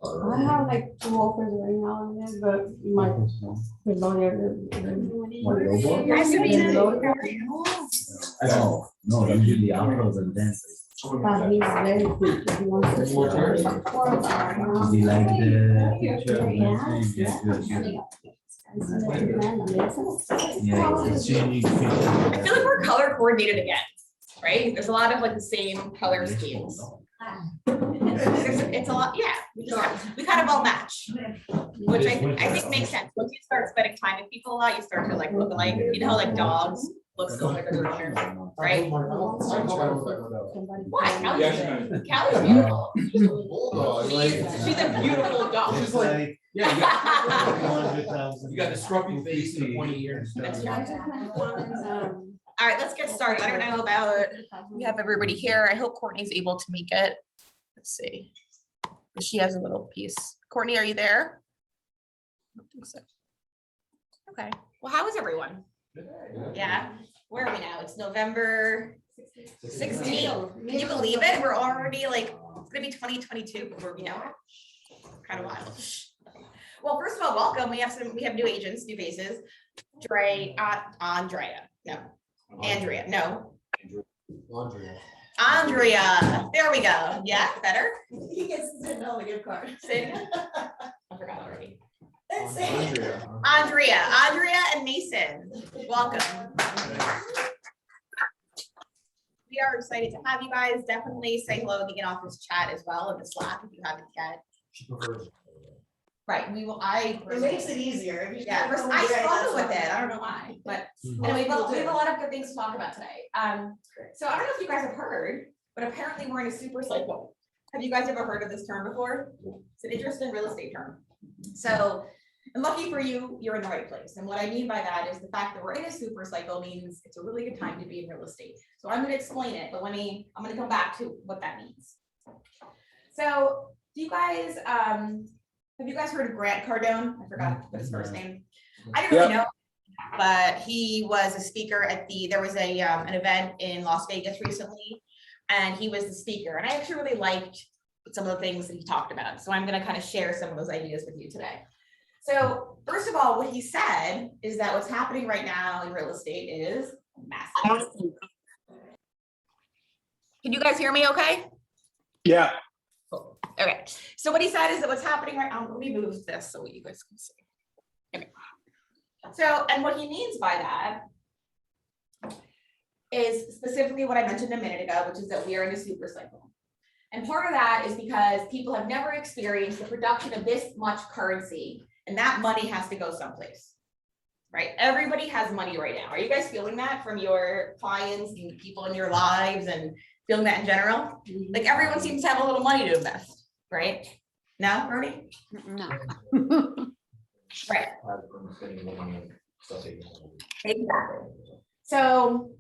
I have like 2 offers right now and then, but my No, them do the outros and dances. but he's very quick. He wants to More start. chairs? Do you like the picture of dancing? Good, good, good. Yeah, it's changing. I feel like we're color coordinated again, right? There's a lot of like the same color schemes. It's a lot, yeah, we kind of all match, which I think makes sense. Once you start spending time with people a lot, you start to like look like, you know, like dogs look so like a owner, right? Why? Callie's beautiful. She's a beautiful dog. It's like, Yeah, you got, 100,000. you got the scruffy face for 20 years. All right, let's get started. I don't know about, we have everybody here. I hope Courtney's able to make it. Let's see. She has a little piece. Courtney, are you there? I don't think so. Okay, well, how is everyone? Yeah, where are we now? It's November 16th. Can you believe it? We're already like, it's gonna be 2022 before we know it. Kind of wild. Well, first of all, welcome. We have new agents, new faces. Andrea, no. Andrea, there we go. Yeah, better. He gets to sit on the gift card. Say it again. I forgot already. Andrea. Andrea and Mason, welcome. We are excited to have you guys. Definitely say hello and get off this chat as well in the Slack if you haven't yet. Right, we will, It makes it easier. yeah, I struggle with it. I don't know why, but anyway, we have a lot of good things to talk about today. So I don't know if you guys have heard, but apparently we're in a super cycle. Have you guys ever heard of this term before? It's an interesting real estate term. So, and lucky for you, you're in the right place. And what I mean by that is the fact that we're in a super cycle means it's a really good time to be in real estate. So I'm going to explain it, but I'm going to come back to what that means. So, do you guys, have you guys heard of Grant Cardone? I forgot his first name. I didn't really know, but he was a speaker at there was an event in Las Vegas recently, and he was the speaker. And I actually really liked some of the things that he talked about. So I'm going to kind of share some of those ideas with you today. So first of all, what he said is that what's happening right now in real estate is massive. Can you guys hear me okay? Yeah. Okay, so what he said is that what's happening right now, let me move this so you guys can see. Okay. So, and what he means by that is specifically what I mentioned a minute ago, which is that we are in a super cycle. And part of that is because people have never experienced the production of this much currency, and that money has to go someplace, right? Everybody has money right now. Are you guys feeling that from your clients and people in your lives and feeling that in general? Like everyone seems to have a little money to invest. Right? No, Brody? No. Right. Exactly. So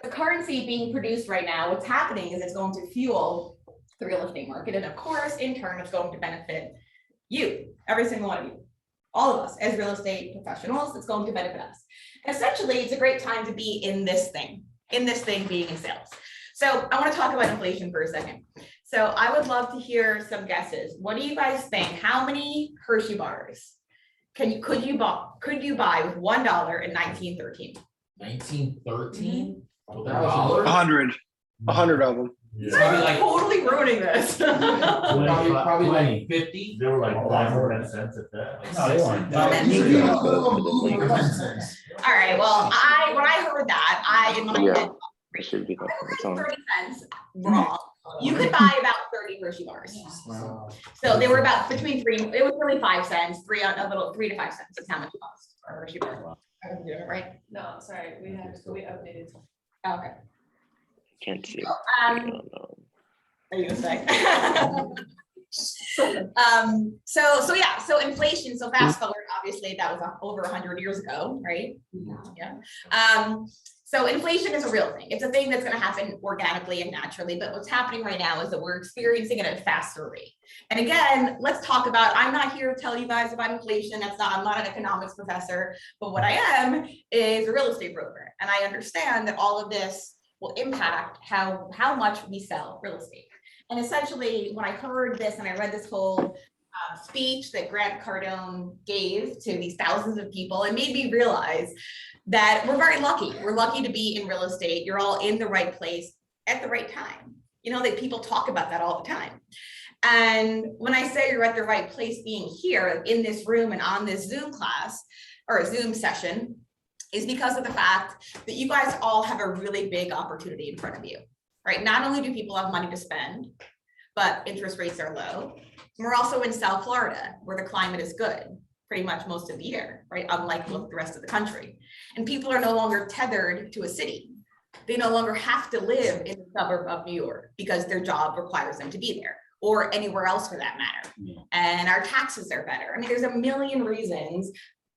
the currency being produced right now, what's happening is it's going to fuel the real estate market. And of course, in turn, it's going to benefit you, every single one of you, all of us as real estate professionals. It's going to benefit us. And essentially, it's a great time to be in this thing being in sales. So I want to talk about inflation for a second. So I would love to hear some guesses. What do you guys think? How many Hershey bars could you buy with $1 in 1913? 1913? 100 of them. You're like totally ruining this. Probably like 50. They were like 5 cents at that. All right, well, when I heard that, in my head, It should be like 30 cents wrong. You could buy about 30 Hershey bars. So they were about between 3, it was really 5 cents, 3 to 5 cents is how much it cost for a Hershey bar. Right? No, sorry, we updated. Okay. Can't see. Are you gonna say? So inflation, so fast forward, obviously that was over 100 years ago, right? Yeah. So inflation is a real thing. It's a thing that's going to happen organically and naturally, but what's happening right now is that we're experiencing it at a faster rate. And again, let's talk about, I'm not here to tell you guys about inflation. I'm not an economics professor, but what I am is a real estate broker. And I understand that all of this will impact how much we sell real estate. And essentially when I heard this and I read this whole speech that Grant Cardone gave to these thousands of people. It made me realize that we're very lucky. We're lucky to be in real estate. You're all in the right place at the right time. You know, that people talk about that all the time. And when I say you're at the right place, being here in this room and on this Zoom class or a Zoom session is because of the fact that you guys all have a really big opportunity in front of you, right? Not only do people have money to spend, but interest rates are low. We're also in South Florida, where the climate is good pretty much most of the year, right? Unlike the rest of the country. And people are no longer tethered to a city. They no longer have to live in the suburb of New York because their job requires them to be there, or anywhere else for that matter. Yeah. And our taxes are better. I mean, there's a million reasons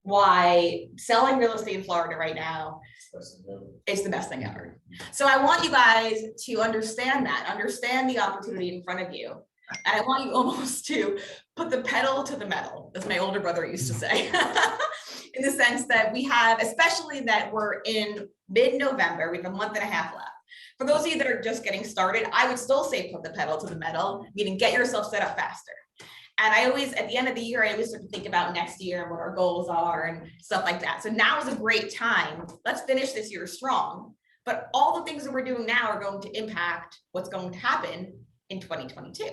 why selling real estate in Florida right now is the best thing ever. So I want you guys to understand that, understand the opportunity in front of you. And I want you almost to put the pedal to the metal, as my older brother used to say, in the sense that we have, especially that we're in mid-November, we have a month and a half left. For those of you that are just getting started, I would still say put the pedal to the metal, meaning get yourself set up faster. And I always, at the end of the year, I always start to think about next year and what our goals are and stuff like that. So now is a great time. Let's finish this year strong. But all the things that we're doing now are going to impact what's going to happen in 2022.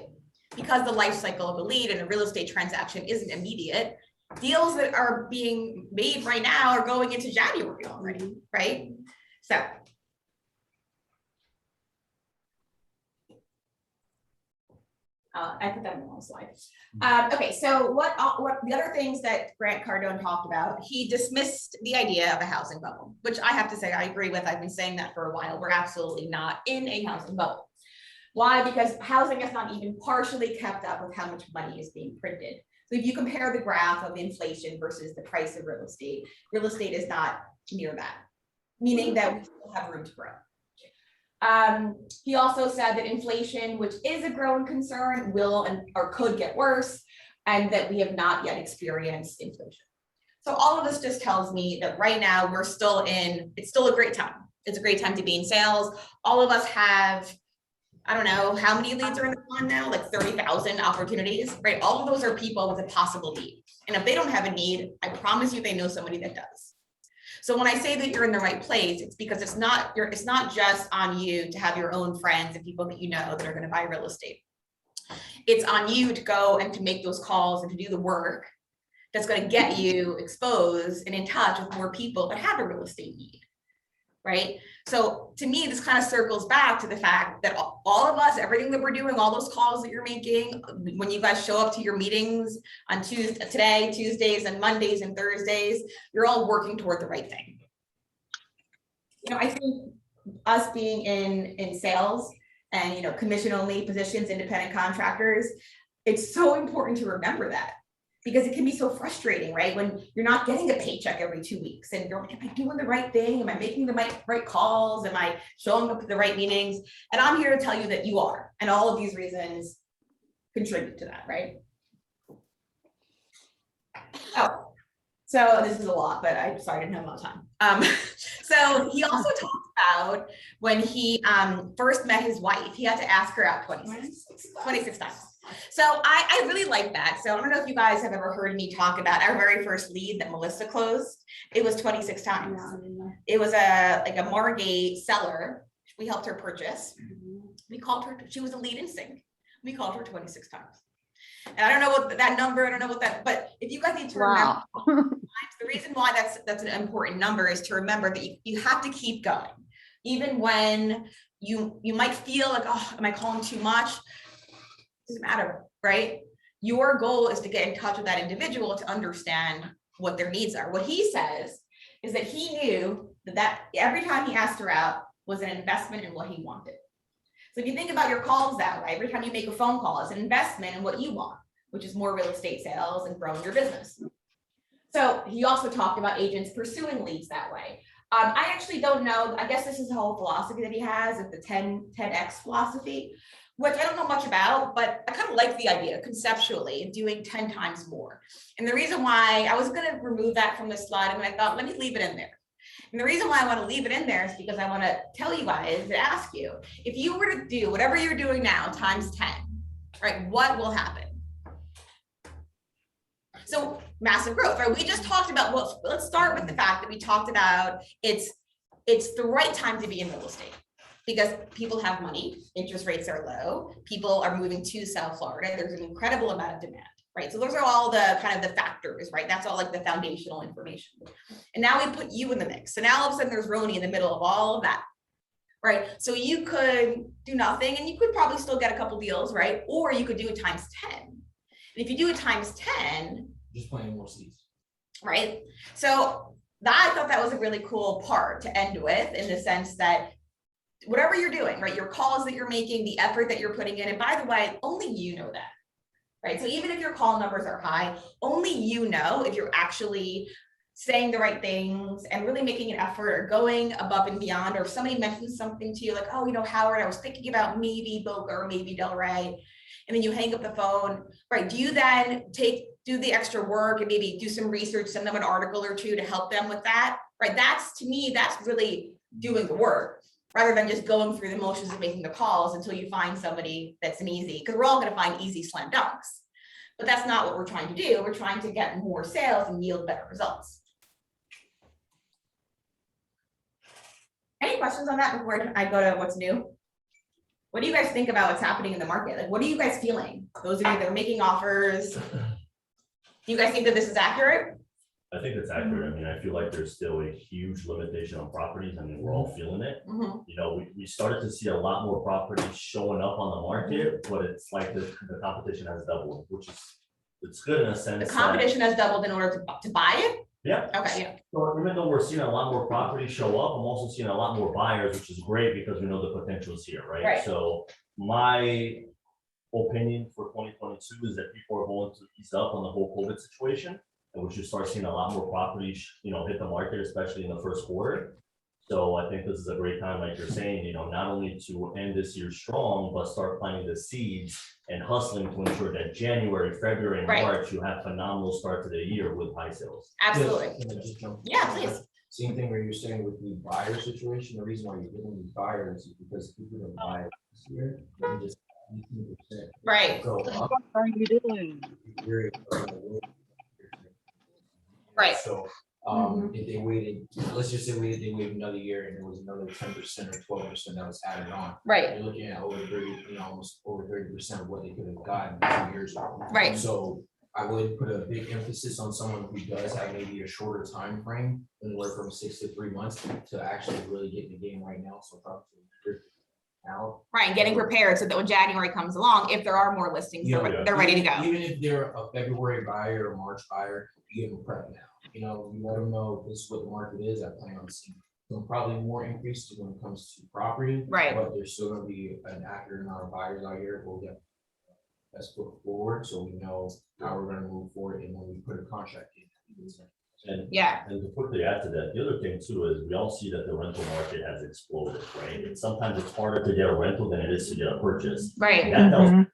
Because the life cycle of a lead and a real estate transaction isn't immediate, deals that are being made right now are going into January already, right? So. I put that in the wrong slide. Okay, so what the other things that Grant Cardone talked about, he dismissed the idea of a housing bubble, which I have to say I agree with. I've been saying that for a while. We're absolutely not in a housing bubble. Why? Because housing has not even partially kept up with how much money is being printed. So if you compare the graph of inflation versus the price of real estate is not near that, meaning that we still have room to grow. He also said that inflation, which is a growing concern, will or could get worse, and that we have not yet experienced inflation. So all of this just tells me that right now we're still it's still a great time. It's a great time to be in sales. All of us have, I don't know, how many leads are in the fund now? Like 30,000 opportunities, right? All of those are people with a possible need. And if they don't have a need, I promise you they know somebody that does. So when I say that you're in the right place, it's because it's not just on you to have your own friends and people that you know that are going to buy real estate. It's on you to go and to make those calls and to do the work that's going to get you exposed and in touch with more people that have a real estate need, right? So to me, this kind of circles back to the fact that all of us, everything that we're doing, all those calls that you're making, when you guys show up to your meetings on Tuesdays and Mondays and Thursdays, you're all working toward the right thing. You know, I think us being in sales and, you know, commission only positions, independent contractors, it's so important to remember that. Because it can be so frustrating, right? When you're not getting a paycheck every 2 weeks and you're like, am I doing the right thing? Am I making the right calls? Am I showing up at the right meetings? And I'm here to tell you that you are. And all of these reasons contribute to that, right? Oh, so this is a lot, but I'm sorry, I didn't have a lot of time. So he also talked about when he first met his wife, he had to ask her out 26 times. So I really like that. So I don't know if you guys have ever heard me talk about our very first lead that Melissa closed. It was 26 times. It was a Margate seller. We helped her purchase. We called her, she was a lead in sync. We called her 26 times. And I don't know what that number, I don't know what that, but if you guys need to remember, the reason why that's an important number is to remember that you have to keep going. Even when you might feel like, oh, am I calling too much? Doesn't matter, right? Your goal is to get in touch with that individual to understand what their needs are. What he says is that he knew that every time he asked her out was an investment in what he wanted. So if you think about your calls that way, every time you make a phone call, it's an investment in what you want, which is more real estate sales and growing your business. So he also talked about agents pursuing leads that way. I actually don't know, I guess this is the whole philosophy that he has of the 10x philosophy, which I don't know much about, but I kind of like the idea conceptually of doing 10 times more. And the reason why I was going to remove that from this slide, and I thought, let me leave it in there. And the reason why I want to leave it in there is because I want to tell you guys and ask you, if you were to do whatever you're doing now times 10, right, what will happen? So massive growth, right? We just talked about, well, let's start with the fact that we talked about it's the right time to be in real estate because people have money, interest rates are low, people are moving to South Florida, there's an incredible amount of demand, right? So those are all the kind of the factors, right? That's all like the foundational information. And now we put you in the mix. So now all of a sudden there's Roni in the middle of all of that, right? So you could do nothing and you could probably still get a couple deals, right? Or you could do it times 10. And if you do it times 10, Just playing more seats. right? So that, I thought that was a really cool part to end with, in the sense that whatever you're doing, right? Your calls that you're making, the effort that you're putting in, and by the way, only you know that, right? So even if your call numbers are high, only you know if you're actually saying the right things and really making an effort or going above and beyond, or if somebody mentions something to you like, oh, you know, Howard, I was thinking about maybe Boca or maybe Delray, and then you hang up the phone, right? Do you then do the extra work and maybe do some research, send them an article or two to help them with that, right? That's, to me, that's really doing the work, rather than just going through the motions of making the calls until you find somebody that's an easy, because we're all going to find easy slam dunks, but that's not what we're trying to do. We're trying to get more sales and yield better results. Any questions on that before I go to what's new? What do you guys think about what's happening in the market? Like, what are you guys feeling? Those of you that are making offers, do you guys think that this is accurate? I think it's accurate. I mean, I feel like there's still a huge limitation on properties. I mean, we're all feeling it. Mhm. You know, we started to see a lot more properties showing up on the market, but it's like the competition has doubled, which is, it's good in a sense. The competition has doubled in order to buy it? Yeah. Okay, yeah. So even though we're seeing a lot more properties show up, I'm also seeing a lot more buyers, which is great because we know the potential is here, right? Right. So my opinion for 2022 is that people are going to ease up on the whole COVID situation, and we should start seeing a lot more properties, you know, hit the market, especially in the first quarter. So I think this is a great time, like you're saying, you know, not only to end this year strong, but start planting the seeds and hustling to ensure that January, February, and Right. March, you have phenomenal start to the year with high sales. Absolutely. Can I just jump in? Yeah, please. Same thing where you're saying with the buyer situation, the reason why you're getting these buyers is because people didn't buy it this year, they just 18% Right. go up. What are you doing? Right. So, if they waited, let's just say they waited another year and there was another 10% or 12% that was added on. Right. You're looking at over 30, you know, almost over 30% of what they could have gotten 2 years ago. Right. So I would put a big emphasis on someone who does have maybe a shorter time frame, anywhere from 6 to 3 months, to actually really get in the game right now. So probably now. Right, and getting prepared so that when January comes along, if there are more listings, they're ready to go. Even if they're a February buyer or March buyer, you get them prepped now. You know, you let them know this is what the market is. I plan on seeing some probably more increases when it comes to property. Right. But there's still gonna be an accurate amount of buyers out here. We'll get best foot forward so we know how we're gonna move forward and when we put a contract in. And Yeah. And to quickly add to that, the other thing too is we all see that the rental market has exploded, right? And sometimes it's harder to get a rental than it is to get a purchase. Right. That tells,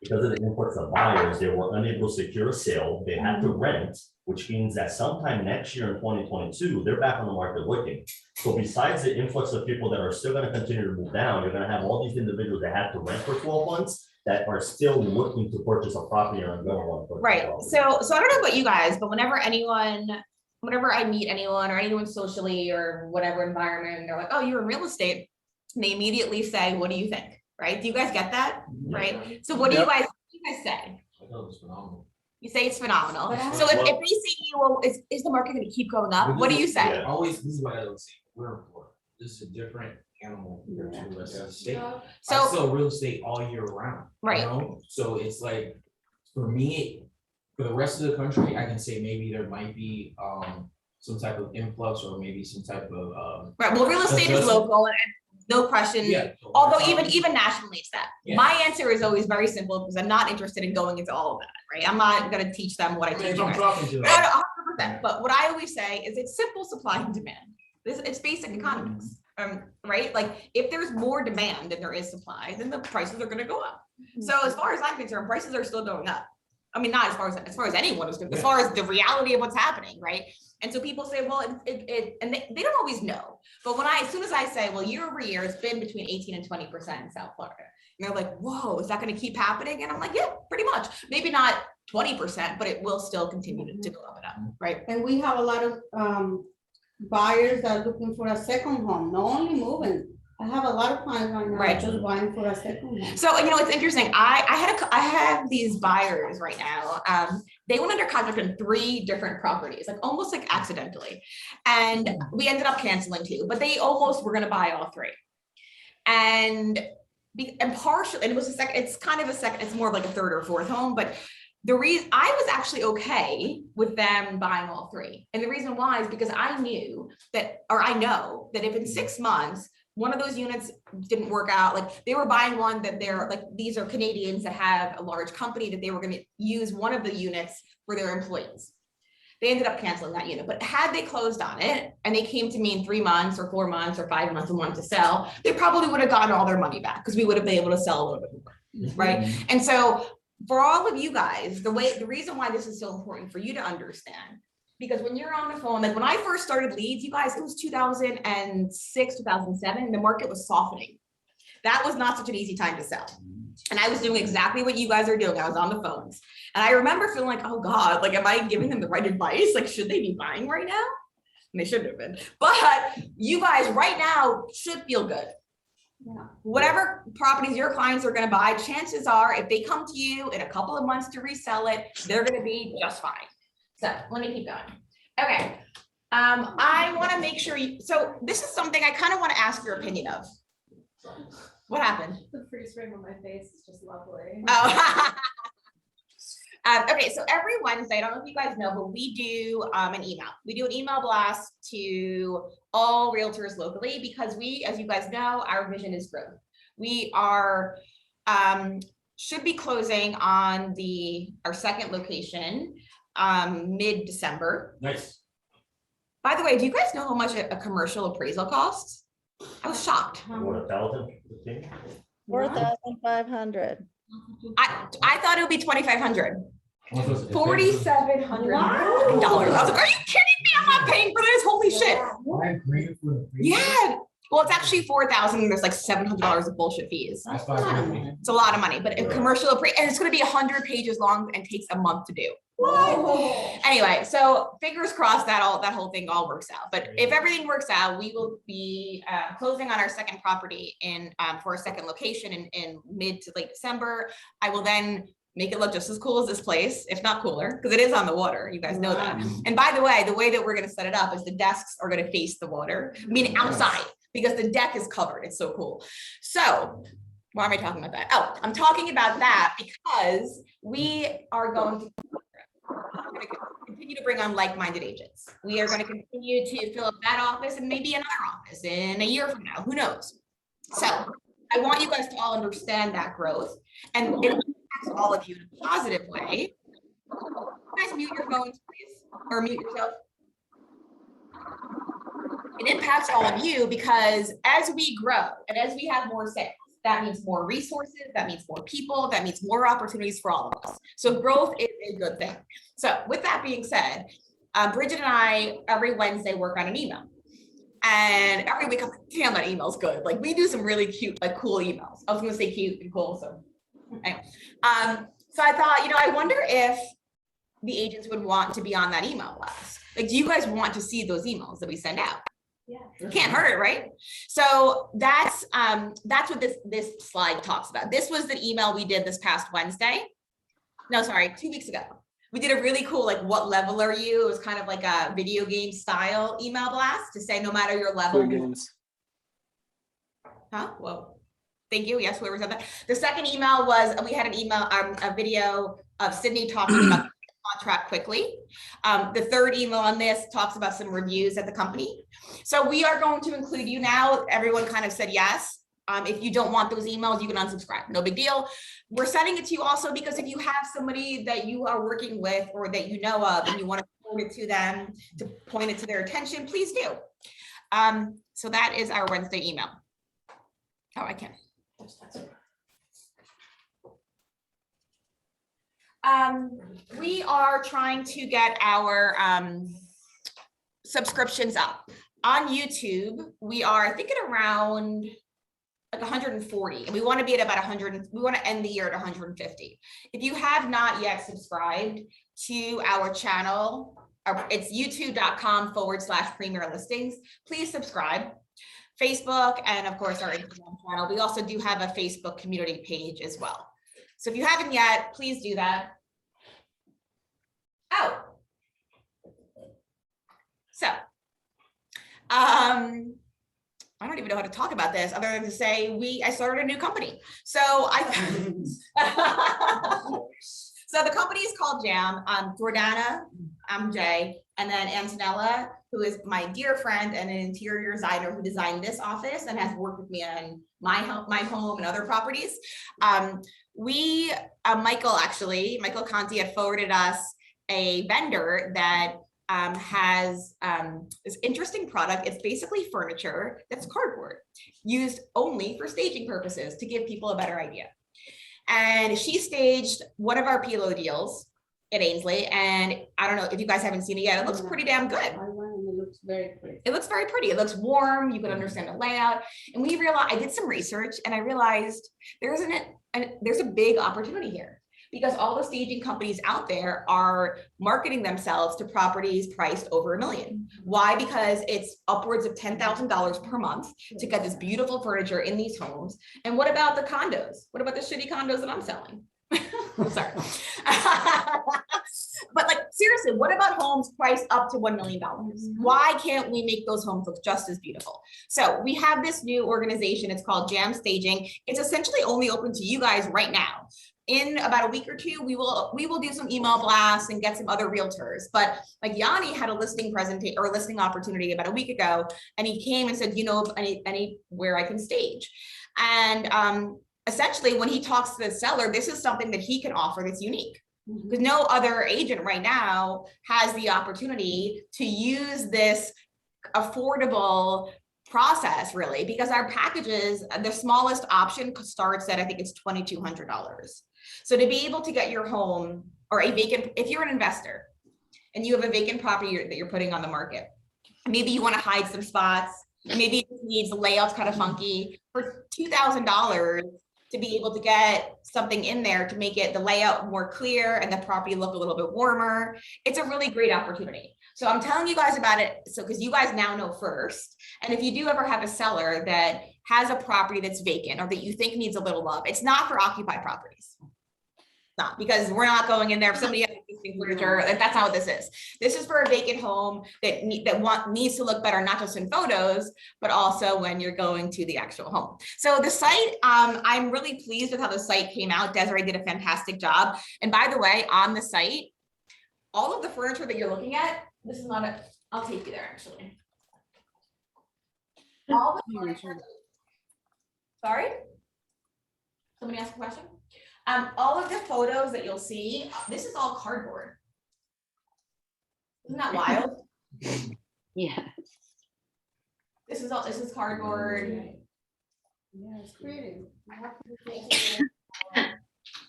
because of the influx of buyers, they were unable to secure a sale, they had to rent, which means that sometime next year in 2022, they're back on the market looking. So besides the influx of people that are still gonna continue to move down, you're gonna have all these individuals that had to rent for 12 months that are still looking to purchase a property or going to purchase a Right. property. So I don't know about you guys, but whenever I meet anyone or anyone socially or whatever environment, they're like, oh, you're in real estate. And they immediately say, what do you think? Right? Do you guys get that? Right? So what do you guys say? I thought it was phenomenal. You say it's phenomenal. But So if they say to you, well, is the market gonna keep going up? What do you say? Yeah. Always, this is what I don't see. We're in Florida. This is a different animal compared to the rest of the state. I So, sell real estate all year round. Right. You know? So it's like, for me, for the rest of the country, I can say maybe there might be some type of influx or maybe some type of right, well, real estate is adjustment. local and no question. Yeah. Although even nationally it's that. Yeah. My answer is always very simple because I'm not interested in going into all of that, right? I'm not gonna teach them what I I mean, teach if you I'm guys. talking to them. 100%. But what I always say is it's simple supply and demand. It's basic economics, right? Like if there's more demand than there is supply, then the prices are gonna go up. So as far as I'm concerned, prices are still going up. I mean, not as far as anyone is, as far as the reality of what's happening, right? And so people say, well, and they don't always know. But as soon as I say, well, year over year, it's been between 18 and 20% in South Florida. they're like, whoa, is that gonna keep happening? And I'm like, yeah, pretty much. Maybe not 20%, but it will still continue to go up and up, right? And we have a lot of buyers that are looking for a second home, not only moving. I have a lot of clients right now Right. just buying for a second home. So, you know, it's interesting. I have these buyers right now. They went under contract on 3 different properties, like almost like accidentally. And we ended up canceling 2, but they almost were gonna buy all 3. And partially, and it was a second, it's kind of a second, it's more of like a 3rd or 4th home, but the reason I was actually okay with them buying all 3. And the reason why is because I know that if in 6 months, one of those units didn't work out, like they were buying one that they're like, these are Canadians that have a large company that they were going to use one of the units for their employees. They ended up canceling that unit, but had they closed on it and they came to me in 3 months or 4 months or 5 months and wanted to sell, they probably would have gotten all their money back because we would have been able to sell a little bit more, right? And so for all of you guys, the reason why this is so important for you to understand, because when you're on the phone, like when I first started leads, you guys, it was 2006, 2007, the market was softening. That was not such an easy time to sell. And I was doing exactly what you guys are doing. I was on the phones. And I remember feeling like, oh God, like, am I giving them the right advice? Like, should they be buying right now? And they shouldn't have been. But you guys right now should feel good. Yeah. Whatever properties your clients are going to buy, chances are if they come to you in a couple of months to resell it, they're going to be just fine. So let me keep going. Okay. I want to make sure so this is something I kind of want to ask your opinion of. What happened? The freeze frame on my face is just lovely. Oh. Okay, so every Wednesday, I don't know if you guys know, but we do an email. We do an email blast to all realtors locally because we, as you guys know, our vision is growth. We are should be closing on our 2nd location mid-December. Nice. By the way, do you guys know how much a commercial appraisal costs? I was shocked. What, 1,000? 15? 4,500. I thought it would be 2,500. $4,700. Wow. I was like, are you kidding me? I'm not paying for this. Holy shit. Yeah. Well, it's actually 4,000. There's like $700 of bullshit fees. That's $500. It's a lot of money, but a commercial and it's going to be 100 pages long and takes a month to do. Whoa. Anyway, so fingers crossed that whole thing all works out. But if everything works out, we will be closing on our 2nd property for a 2nd location in mid to late December. I will then make it look just as cool as this place, if not cooler, because it is on the water. You guys know that. And by the way that we're going to set it up is the desks are going to face the water, meaning outside, because the deck is covered. It's so cool. So why am I talking about that? Oh, I'm talking about that because we are going to continue to bring on like-minded agents. We are going to continue to fill up that office and maybe another office in a year from now, who knows? So I want you guys to all understand that growth and it impacts all of you in a positive way. You guys mute your phones, please, or mute yourself. It impacts all of you because as we grow and as we have more sales, that means more resources, that means more people, that means more opportunities for all of us. So growth is a good thing. So with that being said, Bridget and I, every Wednesday, work on an email. And every week, I'm like, damn, that email's good. Like we do some really cute, like cool emails. I was gonna say cute and cool, so anyway. So I thought, I wonder if the agents would want to be on that email blast. Like, do you guys want to see those emails that we send out? Yeah. Can't hurt, right? So that's what this slide talks about. This was the email we did this past Wednesday. No, sorry, 2 weeks ago. We did a really cool, like, what level are you? It was kind of like a video game style email blast to say no matter your level. Games. Huh? Whoa. Thank you. Yes, whoever said that. The second email was we had an email, a video of Sydney talking about the contract quickly. The third email on this talks about some reviews at the company. So we are going to include you now. Everyone kind of said yes. If you don't want those emails, you can unsubscribe. No big deal. We're sending it to you also because if you have somebody that you are working with or that you know of and you want to forward it to them to point it to their attention, please do. So that is our Wednesday email. Oh, I can't. We are trying to get our subscriptions up. On YouTube, we are, I think, at around like 140, and we want to be at about 100. We want to end the year at 150. If you have not yet subscribed to our channel, it's youtube.com/premier listings. Please subscribe. Facebook, and of course our Instagram channel. We also do have a Facebook community page as well. So if you haven't yet, please do that. Oh. So, I don't even know how to talk about this other than to say I started a new company. So so the company is called Jam. Jordana, I'm Jay, and then Antonella, who is my dear friend and an interior designer who designed this office and has worked with me on my home and other properties. Michael Conti had forwarded us a vendor that has this interesting product. It's basically furniture that's cardboard, used only for staging purposes to give people a better idea. And she staged one of our PLO deals at Ainsley, and I don't know if you guys haven't seen it yet. It looks pretty damn good. It looks very pretty. It looks very pretty. It looks warm. You can understand the layout. And we realized, I did some research and I realized there's a big opportunity here, because all the staging companies out there are marketing themselves to properties priced over $1 million. Why? Because it's upwards of $10,000 per month to get this beautiful furniture in these homes. And what about the condos? What about the shitty condos that I'm selling? Sorry. But like, seriously, what about homes priced up to $1 million? Why can't we make those homes look just as beautiful? So we have this new organization. It's called Jam Staging. It's essentially only open to you guys right now. In about a week or two, we will do some email blasts and get some other realtors. But like Yanni had a listing presentation or a listing opportunity about a week ago, and he came and said, you know, anywhere I can stage. And essentially, when he talks to the seller, this is something that he can offer that's unique, because no other agent right now has the opportunity to use this affordable process, really, because our packages, the smallest option starts at, I think it's $2,200. So to be able to get your home or a vacant, if you're an investor and you have a vacant property that you're putting on the market, maybe you want to hide some spots, maybe it needs the layout's kind of funky, for $2,000 to be able to get something in there to make it the layout more clear and the property look a little bit warmer. It's a really great opportunity. So I'm telling you guys about it, so because you guys now know first. And if you do ever have a seller that has a property that's vacant or that you think needs a little love, it's not for occupied properties. Not because we're not going in there. If somebody has existing furniture, that's not what this is. This is for a vacant home that needs to look better, not just in photos, but also when you're going to the actual home. So the site, I'm really pleased with how the site came out. Desiree did a fantastic job. And by the way, on the site, all of the furniture that you're looking at, this is not a, I'll take you there actually. All the furniture, sorry? Somebody ask a question? All of the photos that you'll see, this is all cardboard. Isn't that wild? Yeah. This is cardboard. Yeah, it's pretty.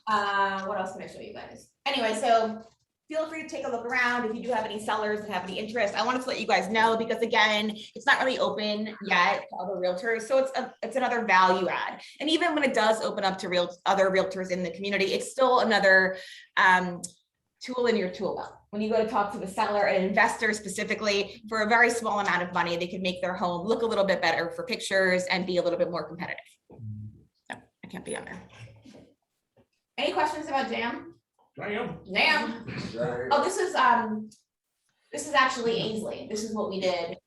What else can I show you guys? Anyway, so feel free to take a look around if you do have any sellers that have any interest. I wanted to let you guys know, because again, it's not really open yet to other realtors. So it's another value add. And even when it does open up to other realtors in the community, it's still another tool in your tool belt. When you go to talk to the seller, an investor specifically, for a very small amount of money, they can make their home look a little bit better for pictures and be a little bit more competitive. So I can't be on there. Any questions about Jam? Jam. Oh, this is actually Ainsley. This is what we did.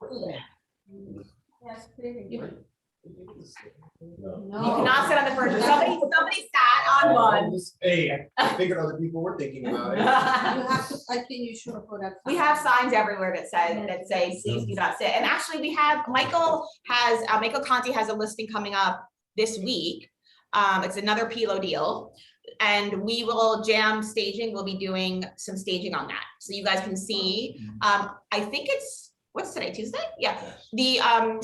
Yes, pretty. You No. cannot sit on the furniture. Somebody sat on one. Hey, I figured other people were thinking about it. You have to, I think you should have put that. We have signs everywhere that say please do not sit. And actually we have, Michael Conti has a listing coming up this week. It's another PLO deal. And Jam Staging will be doing some staging on that. So you guys can see, I think what's today, Tuesday? Yeah. The, all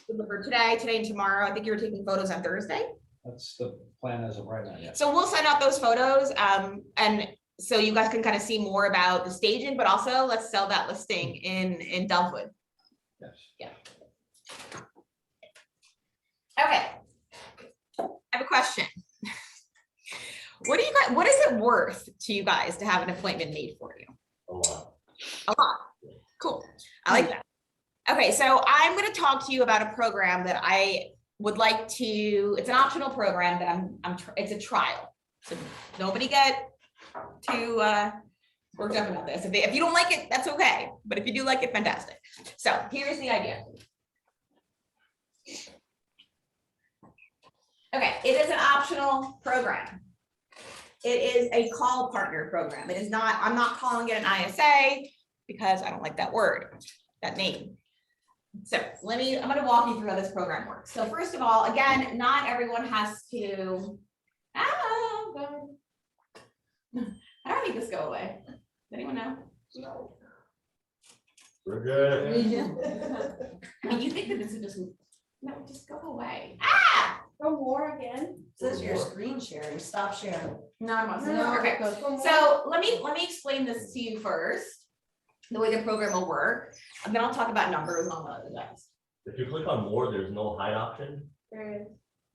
delivered today and tomorrow. I think you were taking photos on Thursday. That's the plan as of right now, yes. So we'll send out those photos. And so you guys can kind of see more about the staging, but also let's sell that listing in Delwood. Yes. Yeah. Okay, I have a question. What do you guys, what is it worth to you guys to have an appointment made for you? A lot. A lot. Cool. I like that. Okay, so I'm going to talk to you about a program that I would like to, it's an optional program that it's a trial. So nobody get too worked up about this. If you don't like it, that's okay. But if you do like it, fantastic. So here's the idea. Okay, it is an optional program. It is a call partner program. It is not, I'm not calling it an ISA because I don't like that word, that name. So I'm gonna walk you through how this program works. So first of all, again, not everyone has to, God. I don't need this to go away. Does anyone know? We're good. I mean, you think that this is just, no, just go away. From war again? Says your screen sharing, stop sharing. No, I'm not. No, Okay. from war. So let me explain this to you first, the way the program will work, and then I'll talk about numbers and all the other things. If you click on more, there's no hide option. There is,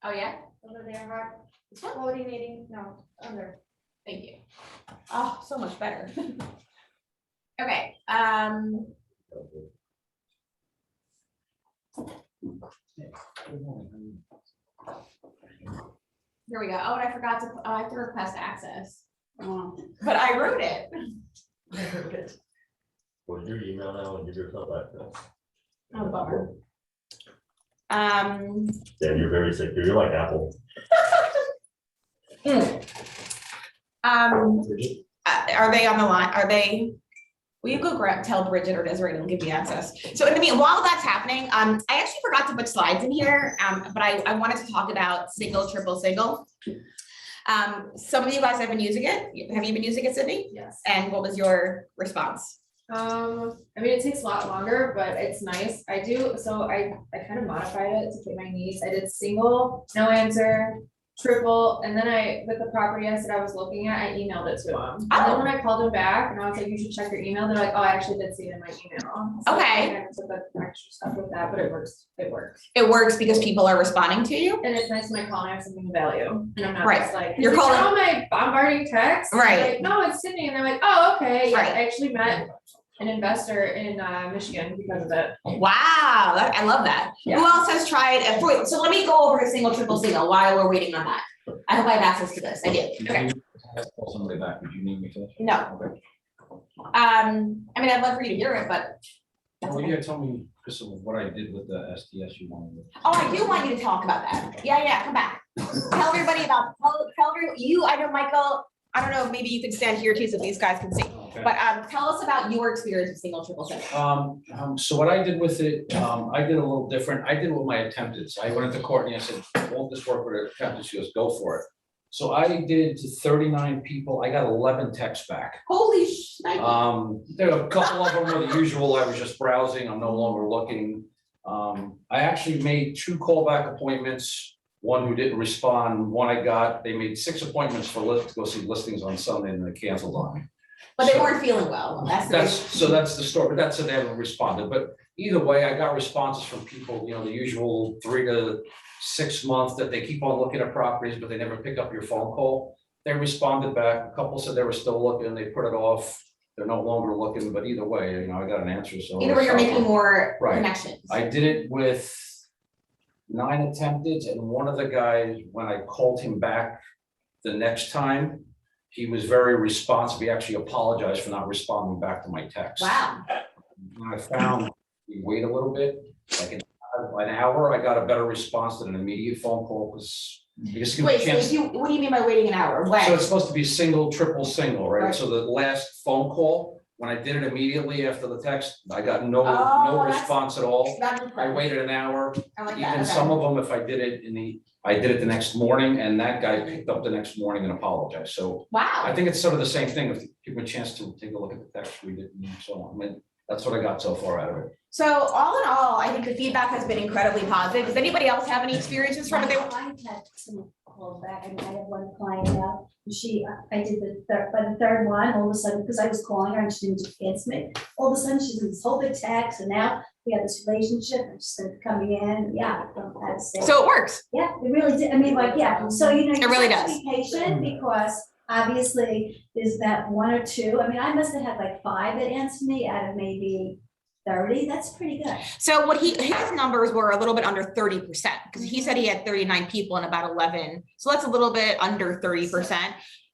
Oh, yeah? over there, This one? coordinating, no, under. Thank you. Oh, so much better. Okay, here we go. Oh, and I forgot to, I have to request access, but I wrote it. Go to your email now and give yourself access. Oh, bummer. Damn, you're very secure. You're like Apple. Are they on the line? Are they? Will you go tell Bridget or Desiree to give me access? So in the meantime, while that's happening, I actually forgot to put slides in here, but I wanted to talk about single, triple, single. Some of you guys have been using it. Have you been using it, Sydney? Yes. And what was your response? I mean, it takes a lot longer, but it's nice. I kind of modified it to fit my needs. I did single, no answer, triple, and then with the property I said I was looking at, I emailed it to them. And then when I called them back and I was like, you should check your email, they're like, oh, I actually did see it in my email. So Okay. I kind of took the extra stuff with that, but it works. It works. It works because people are responding to you. And it's nice when I call and I have something of value. And I'm not Right. just like, You're you're calling- calling my bombarding text. And I'm Right. like, no, it's Sydney. And they're like, oh, okay. Yeah, Right. I actually met an investor in Michigan because of it. Wow, I love that. Yeah. Who else has tried? So let me go over the single, triple, single while we're waiting on that. I hope I have access to this. I do. Okay. Call somebody back, would you need me to? No. Okay. I mean, I'd love for you to hear it, but. that's Well, okay. yeah, tell me, Chris, what I did with the SDS you wanted. Oh, I do want you to talk about that. Yeah, come back. Tell everybody about, tell everyone, I know Michael, I don't know, if maybe you can stand here too so these guys can see. Okay. But tell us about your experience with single, triple, single. So what I did with it, I did a little different. I did what my attempted. I went into Courtney, I said, won't this work with an attempted? She goes, go for it. So I did to 39 people. I got 11 texts back. Holy sh. There were a couple of them were the usual. I was just browsing. I'm no longer looking. I actually made 2 callback appointments. One who didn't respond, one I got. They made 6 appointments to go see listings on Sunday and they canceled on me. But they So- weren't feeling well. That's the story, but that's, they haven't responded, but either way, I got responses from people, the usual 3 to 6 months that they keep on looking at properties, but they never pick up your phone call. They responded back, a couple said they were still looking, they put it off, they're no longer looking, but either way, I got an answer, so. Either way, you're making more Right. connections. I did it with 9 attempted, and one of the guys, when I called him back the next time, he was very responsive. He actually apologized for not responding back to my text. Wow. When I found we wait a little bit, like an hour, I got a better response than an immediate phone call because you just give me a Wait, chance. what do you mean by waiting an hour? So When? it's supposed to be single, triple, single, right? Right. So the last phone call, when I did it immediately after the text, I got no Oh, that's- response at all. That's I waited an hour. I like that. Even Okay. some of them, if I did it I did it the next morning and that guy picked up the next morning and apologized. So I Wow. think it's sort of the same thing. If you give them a chance to take a look at the text, read it and so on. I mean, that's what I got so far out of it. So all in all, I think the feedback has been incredibly positive. Does anybody else have any experiences from it? I've had some calls back, and I have one client now, I did the third, by the third one, all of a sudden, because I was calling her and she didn't answer me, all of a sudden she's in this whole big text, and now we have this relationship, and she's coming in, yeah. That's it. So it works. Yeah, it really did, I mean, like, yeah, so, you know. It really you have to does. Be patient, because obviously, there's that one or two, I mean, I must have had like 5 that answered me out of maybe 30, that's pretty good. So what his numbers were a little bit under 30%, because he said he had 39 people and about 11. So that's a little bit under 30%.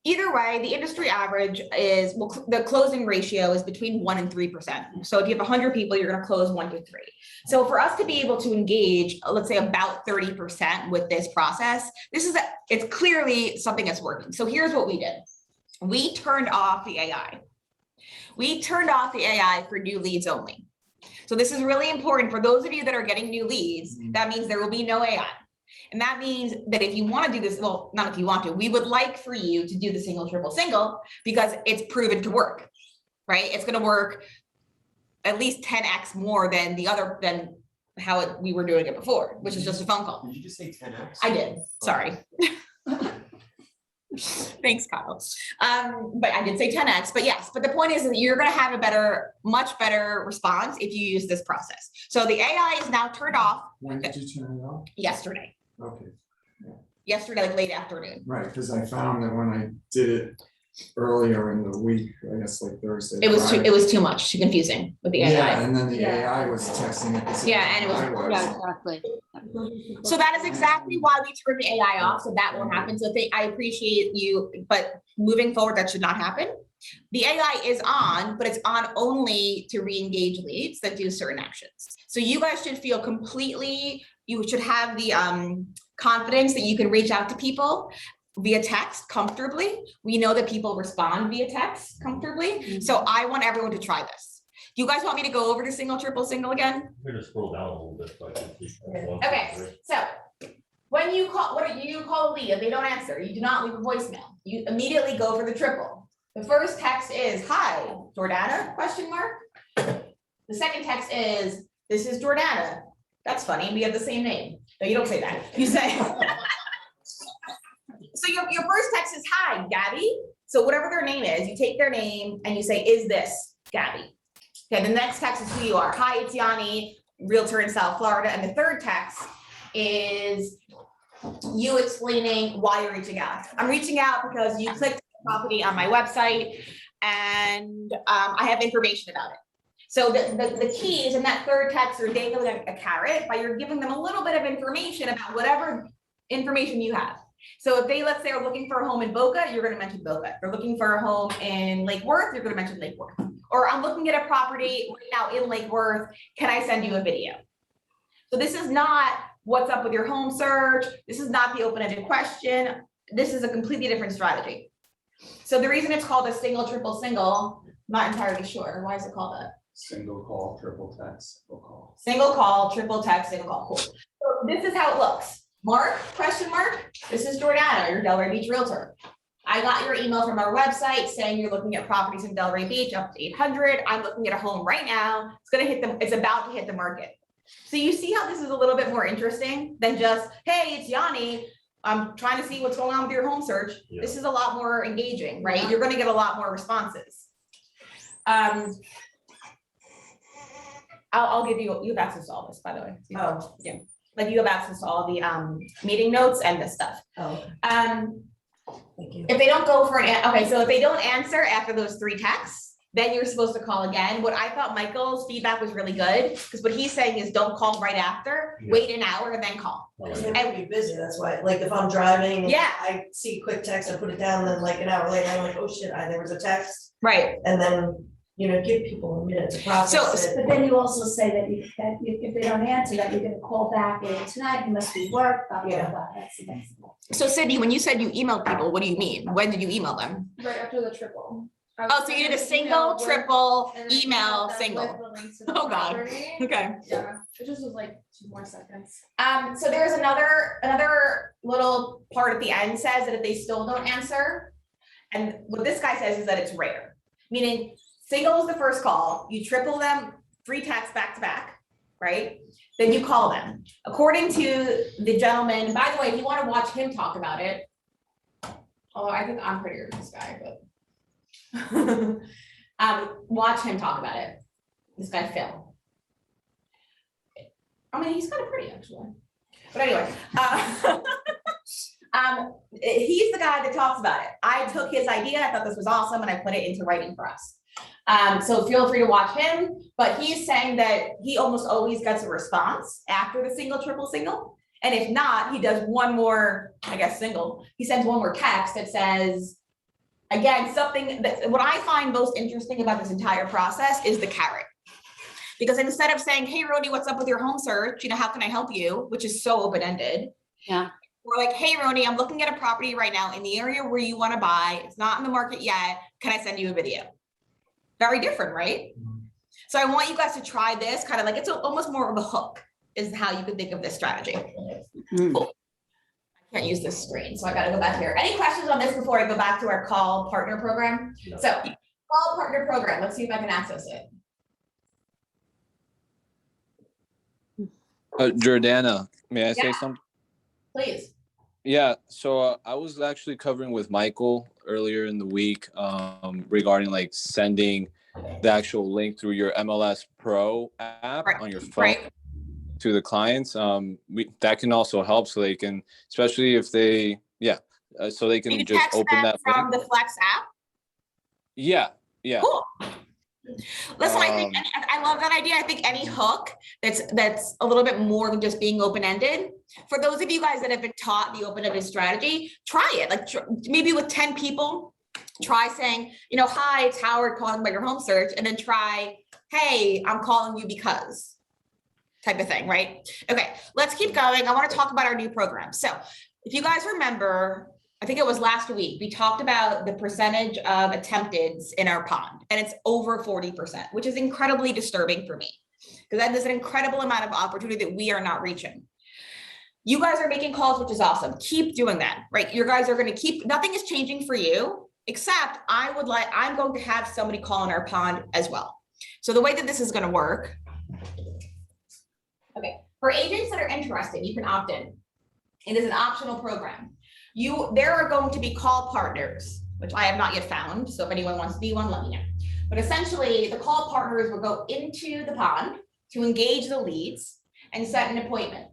Either way, the industry average is, well, the closing ratio is between 1 and 3%. So if you have 100 people, you're going to close 1 to 3. So for us to be able to engage, let's say about 30% with this process, it's clearly something that's working. So here's what we did. We turned off the AI. We turned off the AI for new leads only. So this is really important for those of you that are getting new leads. That means there will be no AI. And that means that if you want to do this, well, not if you want to, we would like for you to do the single, triple, single, because it's proven to work, right? It's going to work at least 10x more than how we were doing it before, which is just a phone call. Did you just say 10x? I did, sorry. Thanks, Kyle. But I did say 10x, but yes, but the point is that you're going to have a much better response if you use this process. So the AI is now turned off. When did you turn it off? Yesterday. Okay, Yesterday, like late afternoon. right, because I found that when I did it earlier in the week, I guess like Thursday. It Friday. was too much, too confusing with the AI. Yeah, and then the Yeah. AI was texting at the same Yeah, and it was- time I Yeah, exactly. So that is exactly why we turned the AI off, so that won't happen. So I appreciate you, but moving forward, that should not happen. The AI is on, but it's on only to re-engage leads that do certain actions. So you guys should feel you should have the confidence that you can reach out to people via text comfortably. We know that people respond via text comfortably. So I want everyone to try this. Do you guys want me to go over to single, triple, single again? We're gonna scroll down a little bit. So I can see one, Okay, two, three. so when you call a lead, if they don't answer, you do not leave a voicemail. You immediately go for the triple. The first text is, "Hi, Jordana?" ? The second text is, "This is Jordana." That's funny, we have the same name. No, you don't say that. You say, so your first text is, "Hi, Gabby." So whatever their name is, you take their name and you say, "Is this Gabby?" Okay, the next text is who you are. "Hi, it's Yanni, realtor in South Florida." And the third text is you explaining why you're reaching out. "I'm reaching out because you clicked property on my website and I have information about it." So the keys in that third text are dangling a carrot, but you're giving them a little bit of information about whatever information you have. So if they, let's say, are looking for a home in Boca, you're gonna mention Boca. If they're looking for a home in Lake Worth, you're gonna mention Lake Worth. Or, "I'm looking at a property right now in Lake Worth, can I send you a video?" So this is not what's up with your home search. This is not the open-ended question. This is a completely different strategy. So the reason it's called a single, triple, single, I'm not entirely sure. Why is it called that? Single call, triple text, single call. Single call, triple text, single call, cool. So this is how it looks. Mark, ? This is Jordana, your Delray Beach realtor. I got your email from our website saying you're looking at properties in Delray Beach up to 800. I'm looking at a home right now. It's about to hit the market. So you see how this is a little bit more interesting than just, "Hey, it's Yanni. I'm trying to see what's going on with your home search." Yeah. This is a lot more engaging, right? You're gonna get a lot more responses. I'll give you have access to all this, by the way. Oh. Yeah, like you have access to all the meeting notes and this stuff. Oh, thank you. If they don't go for so if they don't answer after those 3 texts, then you're supposed to call again. What I thought Michael's feedback was really good, because what he's saying is don't call right after, Yeah. wait an hour and then call. Because they might be busy, that's why, like if I'm driving. and Yeah. I see quick text, I put it down, then like an hour later, I'm like, "Oh shit, there was a text," Right. and then, give people a minute to process it. But then you also say that if they don't answer, that you're gonna call back later tonight, you must be work, blah, blah, Yeah. blah, that's the next one. So Sydney, when you said you emailed people, what do you mean? When did you email them? Right after the triple. I Oh, was so you did a sending an single, email with- triple, and then I email, emailed them single. with the links to the Oh, God. property. Okay. Yeah, it just was like 2 more seconds. So there's another little part at the end says that if they still don't answer, and what this guy says is that it's rare, meaning single is the first call, you triple them, 3 texts back to back, right? Then you call them. According to the gentleman, by the way, if you want to watch him talk about it, Oh, I think I'm prettier than this guy, but. Watch him talk about it. This guy Phil. I mean, he's kind of pretty actually. But anyway, he's the guy that talks about it. I took his idea, I thought this was awesome, and I put it into writing for us. So feel free to watch him, but he's saying that he almost always gets a response after the single, triple, single. And if not, he does one more, I guess, single. He sends one more text that says, again, something that, what I find most interesting about this entire process is the carrot. Because instead of saying, hey, Roni, what's up with your home search? You know, how can I help you? Which is so open-ended. Yeah. We're like, hey, Roni, I'm looking at a property right now in the area where you want to buy. It's not in the market yet. Can I send you a video? Very different, right? So I want you guys to try this, kind of like, it's almost more of a hook is how you could think of this strategy. Cool. I can't use this screen, so I gotta go back here. Any questions on this before I go back to our call partner program? No. So call partner program, let's see if I can access it. Jordana, may I say Yeah. something? Please. Yeah, so I was actually covering with Michael earlier in the week regarding like sending the actual link through your MLS Pro app Right. on your phone Right. to the clients. That can also help, so they can, especially if they, so they You can can just text open them that from link. the Flex app. Yeah. Cool. Listen, I think I love that idea. I think any hook that's a little bit more than just being open-ended. For those of you guys that have been taught the open-ended strategy, try it. Like maybe with 10 people, try saying, you know, hi, it's Howard calling about your home search, and then try, hey, I'm calling you because type of thing, right? Okay, let's keep going. I want to talk about our new program. So if you guys remember, I think it was last week, we talked about the percentage of attempteds in our pond, and it's over 40%, which is incredibly disturbing for me because that is an incredible amount of opportunity that we are not reaching. You guys are making calls, which is awesome. Keep doing that, right? You guys are going to keep, nothing is changing for you, except I'm going to have somebody call in our pond as well. So the way that this is going to work, okay, for agents that are interested, you can opt in. It is an optional program. There are going to be call partners, which I have not yet found. So if anyone wants to be one, let me know. But essentially the call partners will go into the pond to engage the leads and set an appointment.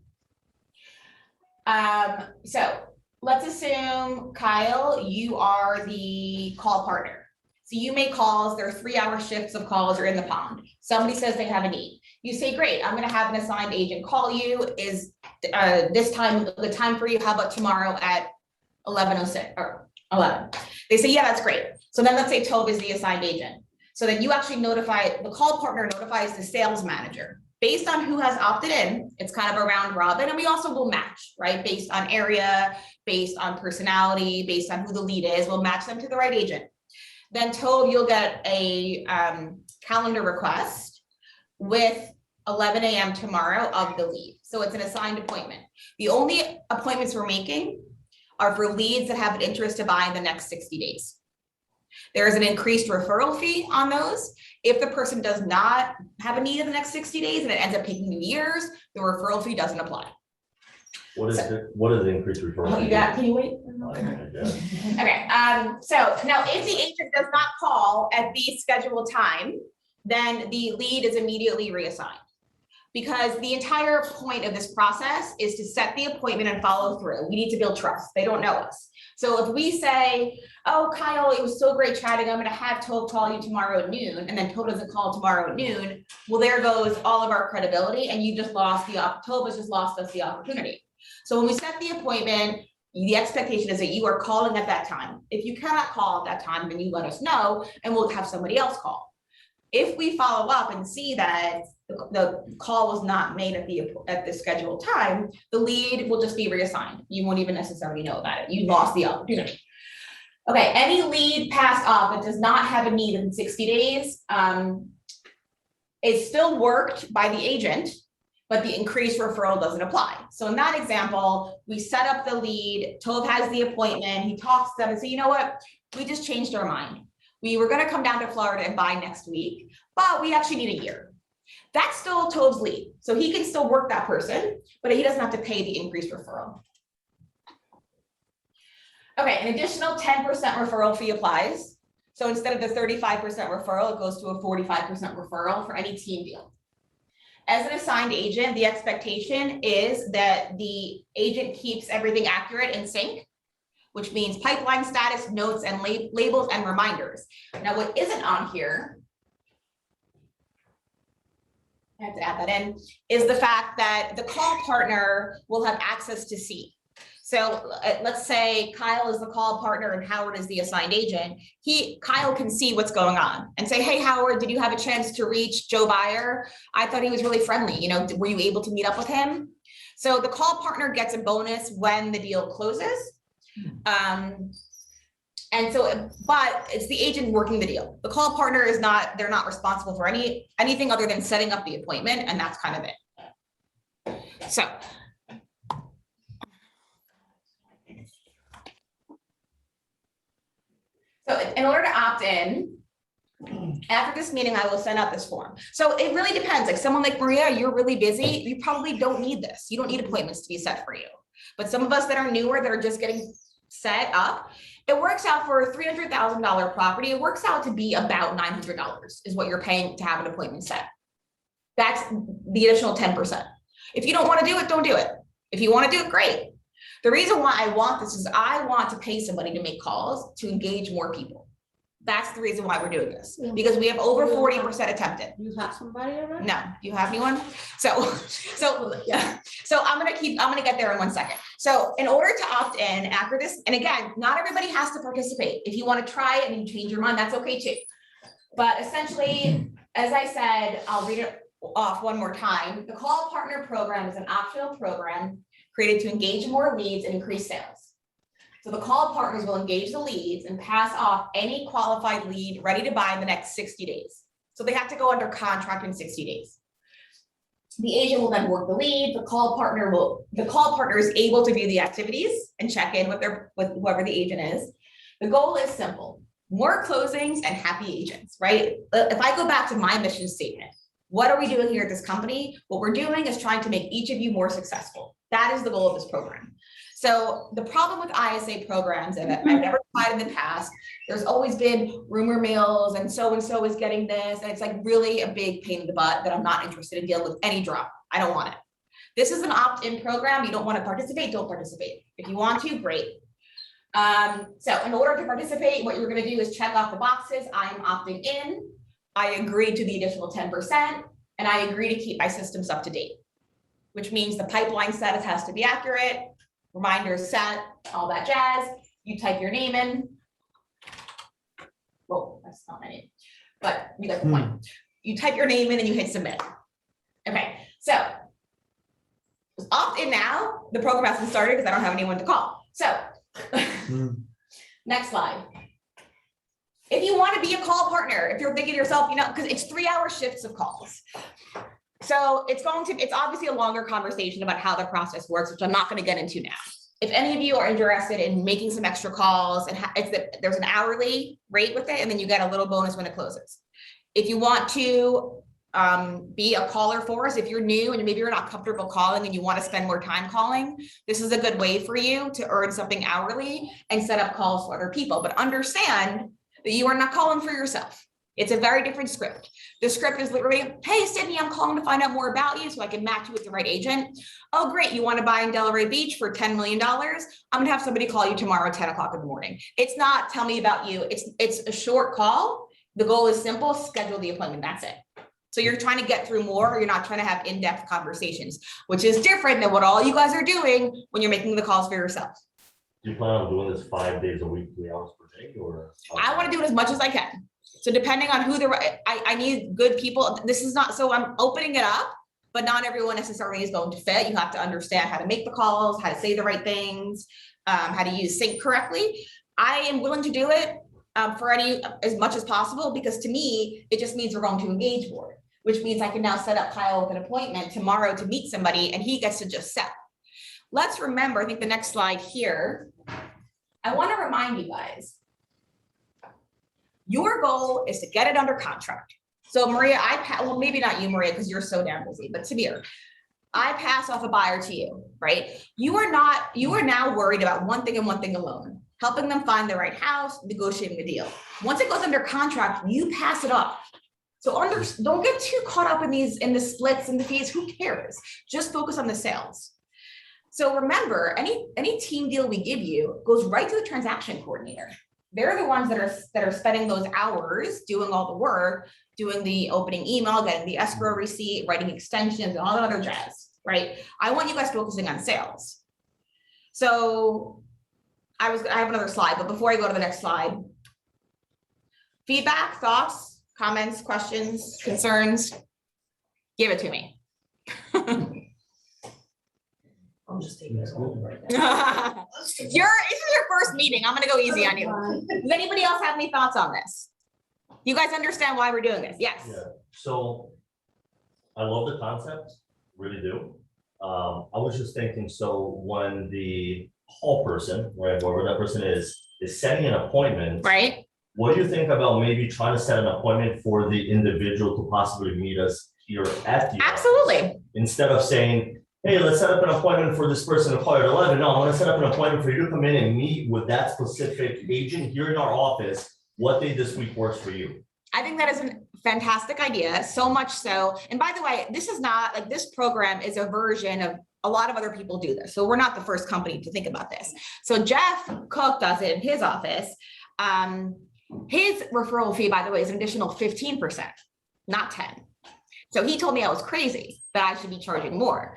So let's assume, Kyle, you are the call partner. So you make calls, there are 3-hour shifts of calls, you're in the pond. Somebody says they have a need. You say, great, I'm gonna have an assigned agent call you. Is this time the time for you? How about tomorrow at 11:06 or 11? They say, yeah, that's great. So then let's say Tove is the assigned agent. So then you actually the call partner notifies the sales manager. Based on who has opted in, it's kind of a round robin, and we also will match, right? Based on area, based on personality, based on who the lead is, we'll match them to the right agent. Then Tove, you'll get a calendar request with 11 a.m. tomorrow of the lead. So it's an assigned appointment. The only appointments we're making are for leads that have an interest to buy in the next 60 days. There is an increased referral fee on those. If the person does not have a need in the next 60 days and it ends up taking 2 years, the referral fee doesn't apply. What is the increased referral? Oh, you got, can you wait? Yeah. Okay, so now if the agent does not call at the scheduled time, then the lead is immediately reassigned. Because the entire point of this process is to set the appointment and follow through. We need to build trust. They don't know us. So if we say, oh, Kyle, it was so great chatting, I'm gonna have Tove call you tomorrow at noon, and then Tove doesn't call tomorrow at noon, well, there goes all of our credibility, and you just lost Tove has just lost us the opportunity. So when we set the appointment, the expectation is that you are calling at that time. If you cannot call at that time, then you let us know, and we'll have somebody else call. If we follow up and see that the call was not made at the scheduled time, the lead will just be reassigned. You won't even necessarily know about it. You lost the opportunity. Okay, any lead passed off that does not have a need in 60 days is still worked by the agent, but the increased referral doesn't apply. So in that example, we set up the lead, Tove has the appointment, he talks to them and say, you know what, we just changed our mind. We were gonna come down to Florida and buy next week, but we actually need a year. That's still Tove's lead. So he can still work that person, but he doesn't have to pay the increased referral. Okay, an additional 10% referral fee applies. So instead of the 35% referral, it goes to a 45% referral for any team deal. As an assigned agent, the expectation is that the agent keeps everything accurate and sync, which means pipeline status, notes, and labels and reminders. Now, what isn't on here, I have to add that in, is the fact that the call partner will have access to see. So let's say Kyle is the call partner and Howard is the assigned agent. Kyle can see what's going on and say, hey, Howard, did you have a chance to reach Joe Buyer? I thought he was really friendly. You know, were you able to meet up with him? So the call partner gets a bonus when the deal closes. And so, but it's the agent working the deal. The call partner is not, they're not responsible for anything other than setting up the appointment, and that's kind of it. So. So in order to opt in, after this meeting, I will send out this form. So it really depends. Like someone like Maria, you're really busy. You probably don't need this. You don't need appointments to be set for you. But some of us that are newer, that are just getting set up, it works out for a $300,000 property. It works out to be about $900 is what you're paying to have an appointment set. That's the additional 10%. If you don't want to do it, don't do it. If you want to do it, great. The reason why I want this is I want to pay somebody to make calls to engage more people. That's the reason why we're doing this, because we have over 40% attempted. You have somebody already? No, do you have anyone? So I'm gonna get there in 1 second. So in order to opt in after this, and again, not everybody has to participate. If you want to try it and you change your mind, that's okay too. But essentially, as I said, I'll read it off one more time. The Call Partner Program is an optional program created to engage more leads and increase sales. So the call partners will engage the leads and pass off any qualified lead ready to buy in the next 60 days. So they have to go under contract in 60 days. The agent will then work the lead. The call partner is able to view the activities and check in with whoever the agent is. The goal is simple: more closings and happy agents, right? If I go back to my mission statement, what are we doing here at this company? What we're doing is trying to make each of you more successful. That is the goal of this program. So the problem with ISA programs, and I've never tried in the past, there's always been rumor mills and so is getting this. And it's like really a big pain in the butt that I'm not interested in dealing with any drama. I don't want it. This is an opt-in program. You don't want to participate, don't participate. If you want to, great. So in order to participate, what you're going to do is check off the boxes. I am opting in. I agree to the additional 10%, and I agree to keep my systems up to date, which means the pipeline status has to be accurate, reminders set, all that jazz. You type your name in. Well, that's not my name, but you got the point. You type your name in and you hit submit. Okay, so opt in now. The program hasn't started because I don't have anyone to call. So next slide. If you want to be a call partner, if you're thinking to yourself, you know, because it's 3-hour shifts of calls. So it's obviously a longer conversation about how the process works, which I'm not going to get into now. If any of you are interested in making some extra calls, and there's an hourly rate with it, and then you get a little bonus when it closes. If you want to be a caller for us, if you're new and maybe you're not comfortable calling and you want to spend more time calling, this is a good way for you to earn something hourly and set up calls for other people. But understand that you are not calling for yourself. It's a very different script. The script is literally, hey, Sydney, I'm calling to find out more about you so I can match you with the right agent. Oh, great. You want to buy in Delray Beach for $10 million? I'm going to have somebody call you tomorrow at 10 o'clock in the morning. It's not tell me about you. It's a short call. The goal is simple, schedule the appointment. That's it. So you're trying to get through more, or you're not trying to have in-depth conversations, which is different than what all you guys are doing when you're making the calls for yourself. Do you plan on doing this 5 days a week, 3 hours per day, or? I want to do it as much as I can. So depending on who I need good people. This is not, so I'm opening it up, but not everyone necessarily is going to fit. You have to understand how to make the calls, how to say the right things, how to use sync correctly. I am willing to do it for as much as possible, because to me, it just means we're going to engage more, which means I can now set up Kyle with an appointment tomorrow to meet somebody and he gets to just sell. Let's remember, I think the next slide here, I want to remind you guys, your goal is to get it under contract. So Maria, well, maybe not you, Maria, because you're so damn busy, but Samir, I pass off a buyer to you, right? You are now worried about one thing and one thing alone. helping them find the right house, negotiating the deal. Once it goes under contract, you pass it off. So don't get too caught up in the splits and the fees, who cares? Just focus on the sales. So remember, any team deal we give you goes right to the transaction coordinator. They're the ones that are spending those hours doing all the work, doing the opening email, getting the escrow receipt, writing extensions, and all that other jazz, right? I want you guys focusing on sales. So I have another slide, but before I go to the next slide, feedback, thoughts, comments, questions, concerns, give it to me. I'm just taking this home right This is your first meeting. I'm gonna go easy on you. Does anybody else have any thoughts on this? You guys understand why we're doing this? Yes. Yeah, so I love the concept, really do. I was just thinking, so when the call person, right, whoever that person is setting an appointment. Right. What do you think about maybe trying to set an appointment for the individual to possibly meet us here at the office? Absolutely. Instead of saying, hey, let's set up an appointment for this person to call at 11. No, I want to set up an appointment for you to come in and meet with that specific agent here in our office. What day this week works for you? I think that is a fantastic idea, so much so. And by the way, this is not like, this program is a version of a lot of other people do this. So we're not the first company to think about this. So Jeff Cook does it in his office. His referral fee, by the way, is an additional 15%, not 10. So he told me I was crazy, that I should be charging more.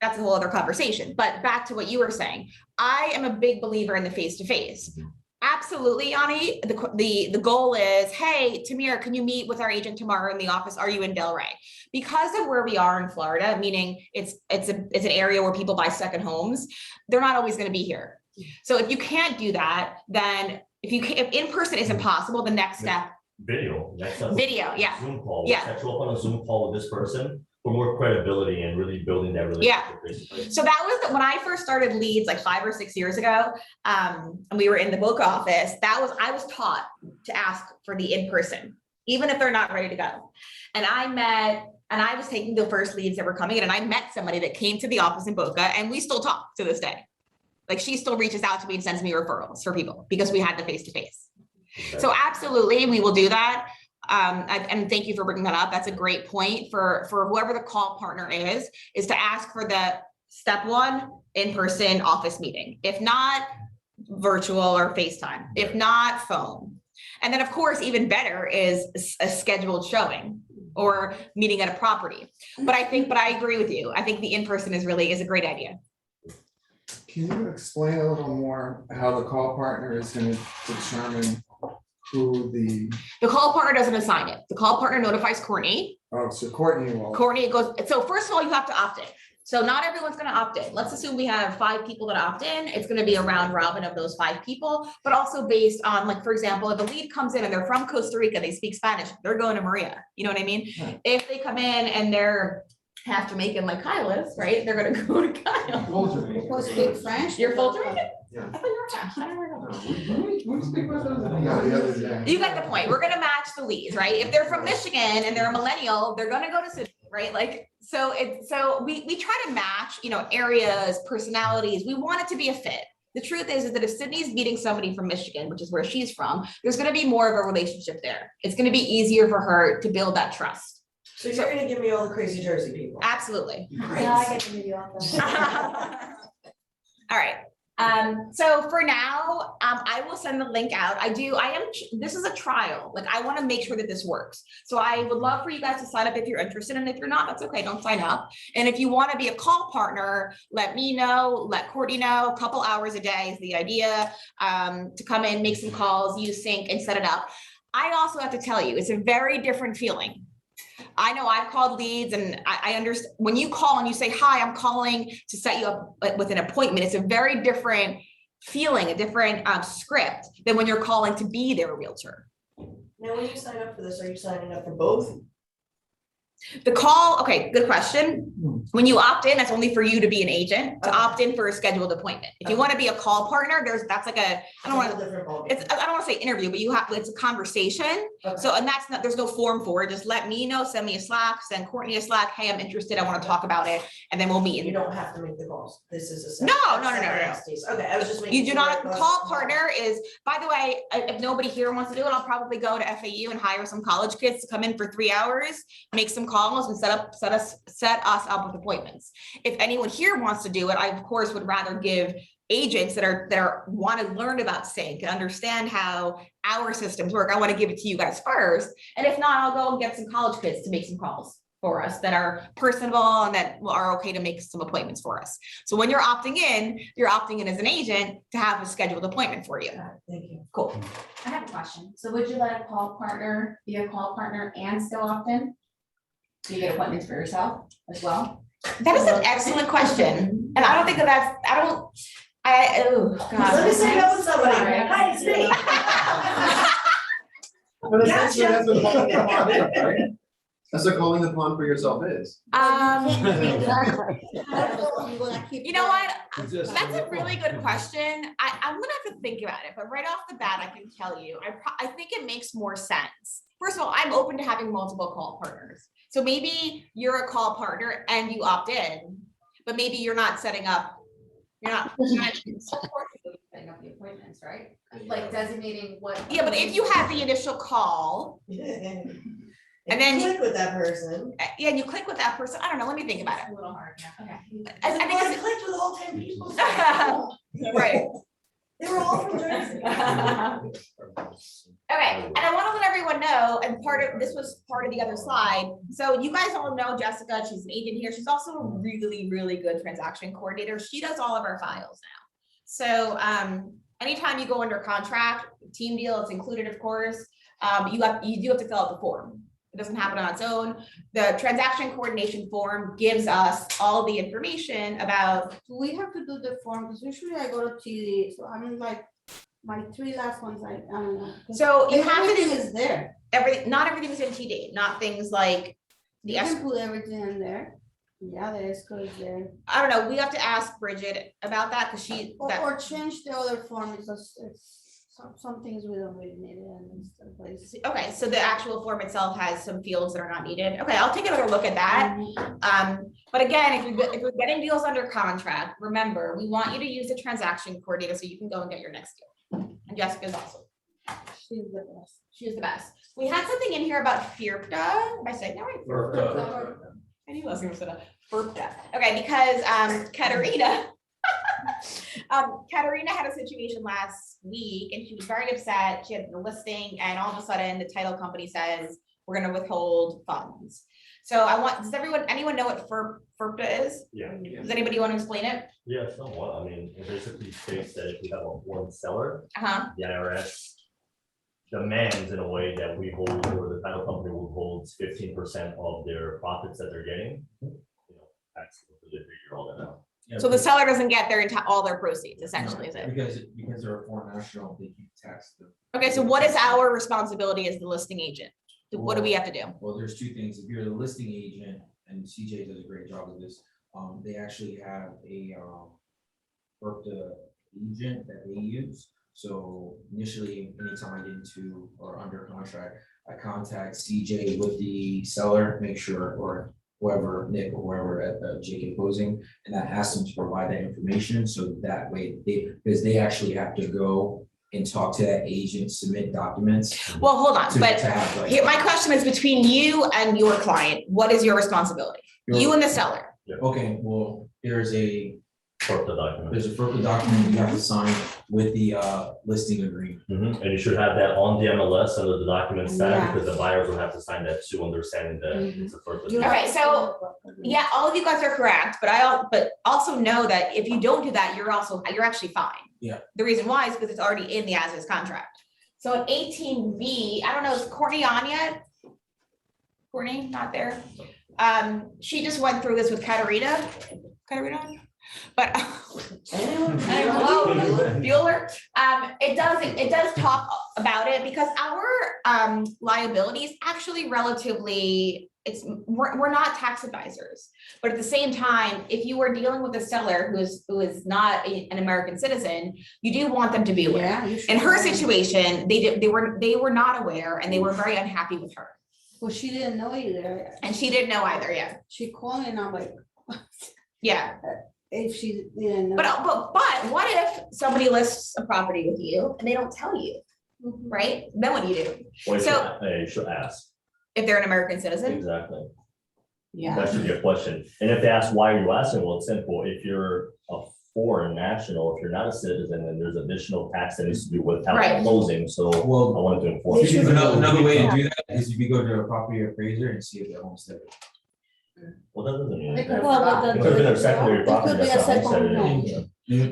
That's a whole other conversation. But back to what you were saying, I am a big believer in the face-to-face. Absolutely, Yanni. The goal is, hey, Tamir, can you meet with our agent tomorrow in the office? Are you in Delray? Because of where we are in Florida, meaning it's an area where people buy second homes, they're not always going to be here. So if you can't do that, then if in person isn't possible, the next step. Video. Next step. Video, yeah. Zoom call. Yeah. Set you up on a Zoom call with this person for more credibility and really building that relationship. Basically. So that was when I first started Leads like 5 or 6 years ago. And we were in the book office. I was taught to ask for the in-person, even if they're not ready to go. And I was taking the first leads that were coming in, and I met somebody that came to the office in Boca, and we still talk to this day. Like, she still reaches out to me and sends me referrals for people because we had the face-to-face. Okay. So absolutely, we will do that. And thank you for bringing that up. That's a great point for whoever the call partner is to ask for the step 1 in-person office meeting. If not, virtual or FaceTime. If not, phone. And then of course, even better is a scheduled showing or meeting at a property. But I agree with you. I think the in-person is a great idea. Can you explain a little more how the call partner is going to determine who the call partner doesn't assign it. The call partner notifies Courtney. Oh, so Courtney will. Courtney goes, so first of all, you have to opt in. So not everyone's going to opt in. Let's assume we have 5 people that opt in. It's going to be a round robin of those 5 people, but also based on, like, for example, if a lead comes in and they're from Costa Rica, they speak Spanish, they're going to Maria. You know what I mean? Yeah. If they come in and they're half Jamaican like Kyle is, right? They're going to go to Kyle. You're supposed to speak French? You're full Jamaican? Yeah. I thought you were half. I don't know. Yeah, the other day. You get the point. We're going to match the leads, right? If they're from Michigan and they're a millennial, they're going to go to Sydney, right? Like, so we try to match, areas, personalities. We want it to be a fit. The truth is that if Sydney's meeting somebody from Michigan, which is where she's from, there's going to be more of a relationship there. It's going to be easier for her to build that trust. So you're going to give me all the crazy Jersey people? Absolutely. Yeah, I get to meet you often. All right. So for now, I will send the link out. This is a trial. Like, I want to make sure that this works. So I would love for you guys to sign up if you're interested. And if you're not, that's okay. Don't sign up. And if you want to be a call partner, let me know, let Courtney know. A couple hours a day is the idea, to come in, make some calls, use Sync and set it up. I also have to tell you, it's a very different feeling. I know I've called leads, and I understand when you call and you say, hi, I'm calling to set you up with an appointment. It's a very different feeling, a different script than when you're calling to be their realtor. Now, when you sign up for this, are you signing up for both? The call, okay, good question. When you opt in, that's only for you to be an agent, to opt in for a scheduled appointment. If you want to be a call partner, that's like I don't want to say interview, but it's a conversation. So, and that's not, there's no form for it. Just let me know, send me a Slack, send Courtney a Slack. Hey, I'm interested. I want to talk about it. And then we'll meet. You don't have to make the calls. This is a. No. Okay, I was just making. You do not, call partner is, by the way, if nobody here wants to do it, I'll probably go to FAU and hire some college kids to come in for 3 hours, make some calls and set us up with appointments. If anyone here wants to do it, I of course would rather give agents that want to learn about sync and understand how our systems work. I want to give it to you guys first. And if not, I'll go and get some college kids to make some calls for us that are personable and that are okay to make some appointments for us. So when you're opting in as an agent to have a scheduled appointment for you. Thank you. Cool. I have a question. So would you let a call partner be a call partner and still opt in? Do you get appointments for yourself as well? That is an excellent question. And I don't think oh God. Let me say no to somebody. Sorry. Hi, it's me. But essentially, Gotcha. that's what calling the pond for yourself is. You know what? That's a really good question. I'm gonna have to think about it, but right off the bat, I can tell you, I think it makes more sense. First of all, I'm open to having multiple call partners. So maybe you're a call partner and you opt in, but maybe you're not setting up, Setting up the appointments, right? Like designating what. Yeah, but if you have the initial call, And then click with that person. yeah, and you click with that person, I don't know, let me think about it. A little hard, yeah, okay. I think I it's, clicked with all 10 people. right. They were all from Jersey. Okay, and I want to let everyone know, and this was part of the other slide. So you guys all know Jessica, she's an agent here. She's also a really, really good transaction coordinator. She does all of our files now. So anytime you go under contract, team deal, it's included, of course. You do have to fill out the form. It doesn't happen on its own. The transaction coordination form gives us all the information about. Do we have to do the form? Because usually I go to TD, so I mean, like, my 3 last ones, I don't know. So you have to Everything do is there. not everything is in TD, not things like the You can put everything in there. Yeah, the escrow is there. I don't know, we have to ask Bridget about that because Or change the other form, it's some things we don't really need it and stuff like this. okay, so the actual form itself has some fields that are not needed. Okay, I'll take another look at that. But again, if you're getting deals under contract, remember, we want you to use the transaction coordinator so you can go and get your next deal. And Jessica's awesome. She's the best. She's the best. We had something in here about FIRPTA. Am I saying that right? FIRPTA. I knew I was gonna say that. FIRPTA. Okay, because Katerina Katerina had a situation last week and she was very upset. She had the listing and all of a sudden the title company says, we're gonna withhold funds. So does anyone know what FIRPTA is? Yeah. Does anybody want to explain it? Yeah, somewhat. I mean, it basically states that if we have a foreign seller, Uh-huh. the IRS demands in a way that we hold, or the title company will hold 15% of their profits that they're getting. You know, tax, they figure all that out. Yeah, So the seller doesn't get all their proceeds, essentially, is it? Because they're a foreign national, they keep taxed. Okay, so what is our responsibility as the listing agent? What do we have to do? Well, there's 2 things. If you're the listing agent, and CJ does a great job of this, they actually have a FIRPTA agent that they use. So initially, anytime I get into or under contract, I contact CJ with the seller, make sure, or whoever, Nick or whoever at JK Closing, and I ask them to provide that information. So that way because they actually have to go and talk to that agent, submit documents. Well, hold on, but here, my question is between you and your client, what is your responsibility? You and the seller. Okay, well, there's a FIRPTA document. There's a FIRPTA document you have to sign with the listing agreement. And you should have that on the MLS under the document Yeah. side, because the buyers will have to sign that too, understanding that it's a FIRPTA. Okay, so yeah, all of you guys are correct, but also know that if you don't do that, you're actually fine. Yeah. The reason why is because it's already in the as-is contract. So an 18V, I don't know, is Courtney on yet? Courtney, not there. She just went through this with Katerina. But hello, Bueller. It does talk about it because our liability is actually relatively we're not tax advisors, but at the same time, if you are dealing with a seller who is not an American citizen, you do want them to be aware. Yeah, you should In her know. situation, they were not aware and they were very unhappy with her. Well, she didn't know either. And she didn't know either, yeah. She called me and I'm like, Yeah. if she didn't know. But what if somebody lists a property with you and they don't tell you, right? Then what do you do? Well, So- you should ask, If they're an American citizen? exactly. Yeah. That should be a question. And if they ask why are you asking, well, it's simple. If you're a foreign national, if you're not a citizen, then there's additional tax that needs to be withheld Right. at closing. So I Well, wanted to inform you. another way to do that is if you go to a property appraiser and see if they're homesteaded. Well, that doesn't mean. They anything. could- Well, It could have been a secondary It property could be that's a not second homesteaded.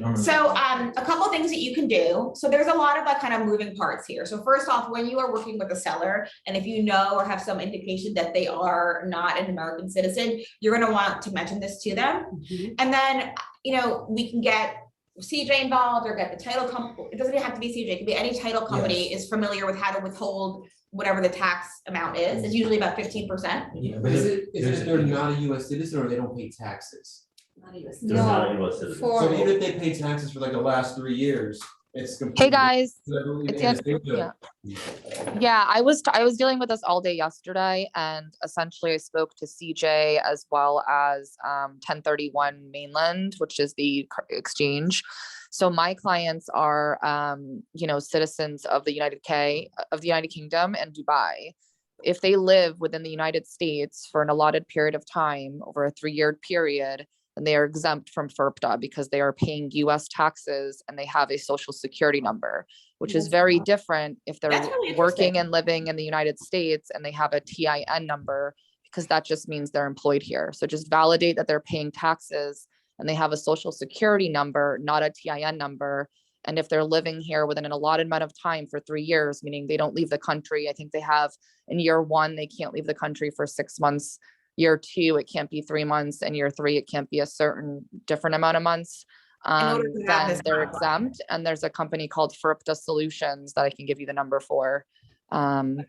home. So a couple things that you can do. So there's a lot of kind of moving parts here. So first off, when you are working with a seller, and if you know or have some indication that they are not an American citizen, you're gonna want to mention this to them. Mhm. And then, we can get CJ involved or get the title company. It doesn't even have to be CJ, it could be any title company is familiar with how to withhold whatever the tax amount is. It's usually about 15%. Yeah, But but is if- it if they're not a US citizen or they don't pay taxes? They're not a US citizen. For- So even if they pay taxes for like the last 3 years, it's. Hey completely- guys, I believe it's Anastasia- yeah, I was dealing with this all day yesterday, and essentially I spoke to CJ as well as 1031 Mainland, which is the exchange. So my clients are citizens of the United Kingdom and Dubai. If they live within the United States for an allotted period of time over a 3-year period, then they are exempt from FERPTA because they are paying US taxes and they have a social security number, which is very different if they're That's really working interesting. and living in the United States and they have a TIN number, because that just means they're employed here. So just validate that they're paying taxes and they have a social security number, not a TIN number. And if they're living here within an allotted amount of time for 3 years, meaning they don't leave the country, I think they have in year 1, they can't leave the country for 6 months. Year 2, it can't be 3 months, and year 3, it can't be a certain different amount of months. order to have Then this they're timeline. exempt, and there's a company called FERPTA Solutions that I can give you the number for. And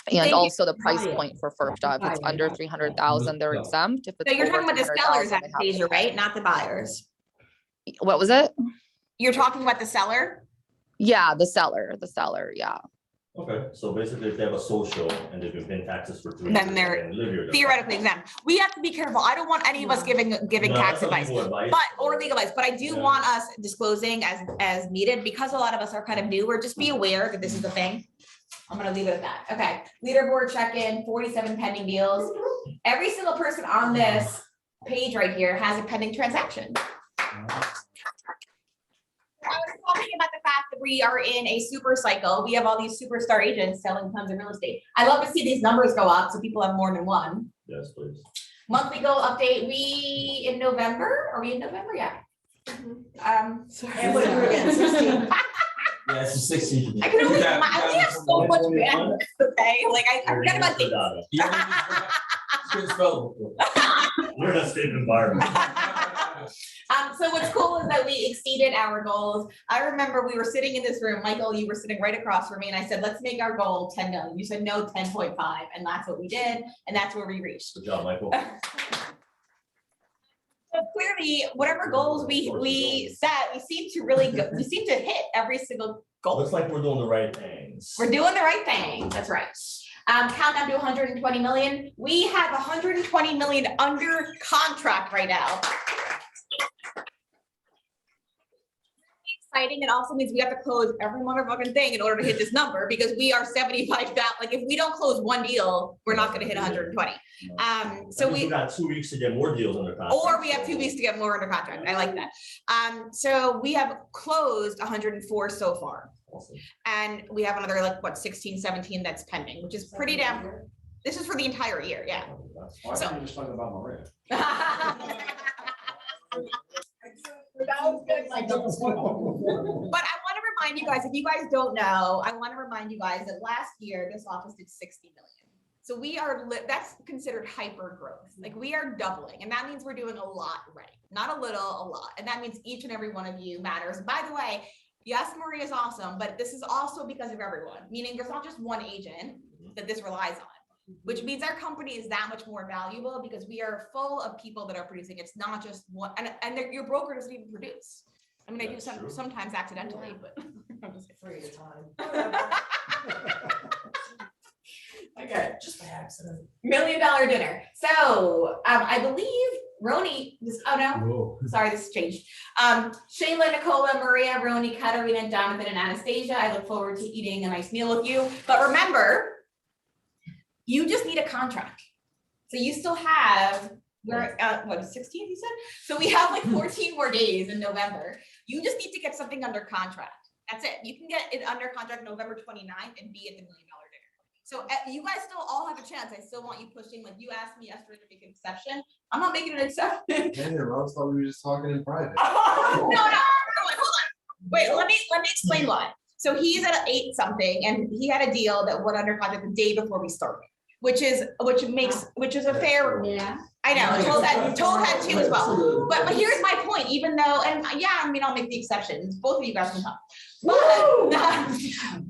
you. also the price Buy it. point for FERPTA, if it's Buy it. under 300,000, they're No. exempt. If it's So you're over talking about the 300,000, sellers they have to application, pay. right? Not the buyers. What was it? You're talking about the seller? Yeah, the seller, yeah. Okay, so basically if they have a social and they've been paying taxes for 3 Then years. they're and live here, they're Theoretically exempt. We have to be careful. I don't want any of us giving No, tax that's not advice. legal advice. Or legal advice, but I do Yeah. want us disclosing as needed, because a lot of us are kind of newer, just be aware that this is a thing. I'm gonna leave it at that. Okay, leaderboard check-in, 47 pending deals. Every single person on this page right here has a pending transaction. I was talking about the fact that we are in a super cycle. We have all these superstar agents selling tons of real estate. I love to see these numbers go up so people have more than one. Yes, please. Monthly goal update, we in November? Are we in November? Yeah. And what are we again, 16? Yeah, it's a 16. I can only, we Yeah, have so much bandwidth, okay? Like I forget about things. Jordana. Couldn't spell it before. We're in a safe environment. So what's cool is that we exceeded our goals. I remember we were sitting in this room, Michael, you were sitting right across from me, and I said, let's make our goal 10 million. You said no, 10.5, and that's what we did, and that's where we reached. Good job, Michael. So clearly, whatever goals we set, we seem to hit every single goal. Looks like we're doing the right things. We're doing the right thing, that's right. Countdown to 120 million. We have 120 million under contract right now. Exciting. It also means we have to close every motherfucking thing in order to hit this number, because we are 75,000. Like if we don't close one deal, we're not gonna hit 120. So That means we got 2 weeks to get more deals under contract. or we have 2 weeks to get more under contract. I like that. So we have closed 104 so far. Awesome. And we have another 16, 17 that's pending, which is pretty damn, this is for the entire year, yeah. Why So- are you just talking about Maria? That was good, Michael. But I want to remind you guys, if you guys don't know, I want to remind you guys that last year, this office did 60 million. So we are, that's considered hyper growth. Like we are doubling, and that means we're doing a lot right. Not a little, a lot. And that means each and every one of you matters. By the way, yes, Maria is awesome, but this is also because of everyone. Meaning there's not just one agent that this relies on. which means our company is that much more valuable because we are full of people that are producing. It's not just one, and your broker doesn't even produce. I mean, I do sometimes accidentally, but. I'm just Free of time. Okay. Just by accident. $1 million dinner. So, I believe Roni, sorry, this changed. Shayla, Nicola, Maria, Roni, Katarina, Jonathan, and Anastasia, I look forward to eating a nice meal with you. But remember, you just need a contract. So you still have, what, 16th you said? So we have like 14 more days in November. You just need to get something under contract. That's it. You can get it under contract November 29th and be at the $1 million dinner. So you guys still all have a chance. I still want you pushing, like you asked me yesterday to make an exception. I'm not making an exception. Yeah, Rose thought we were just talking in private. No, hold on. Wait, let me explain why. So he's at 8 something and he had a deal that went under contract the day before we started, which is a fair. Yeah. I know, Told had 2 as well. But here's my point, even though, and yeah, I mean, I'll make the exceptions. Both of you guys can come.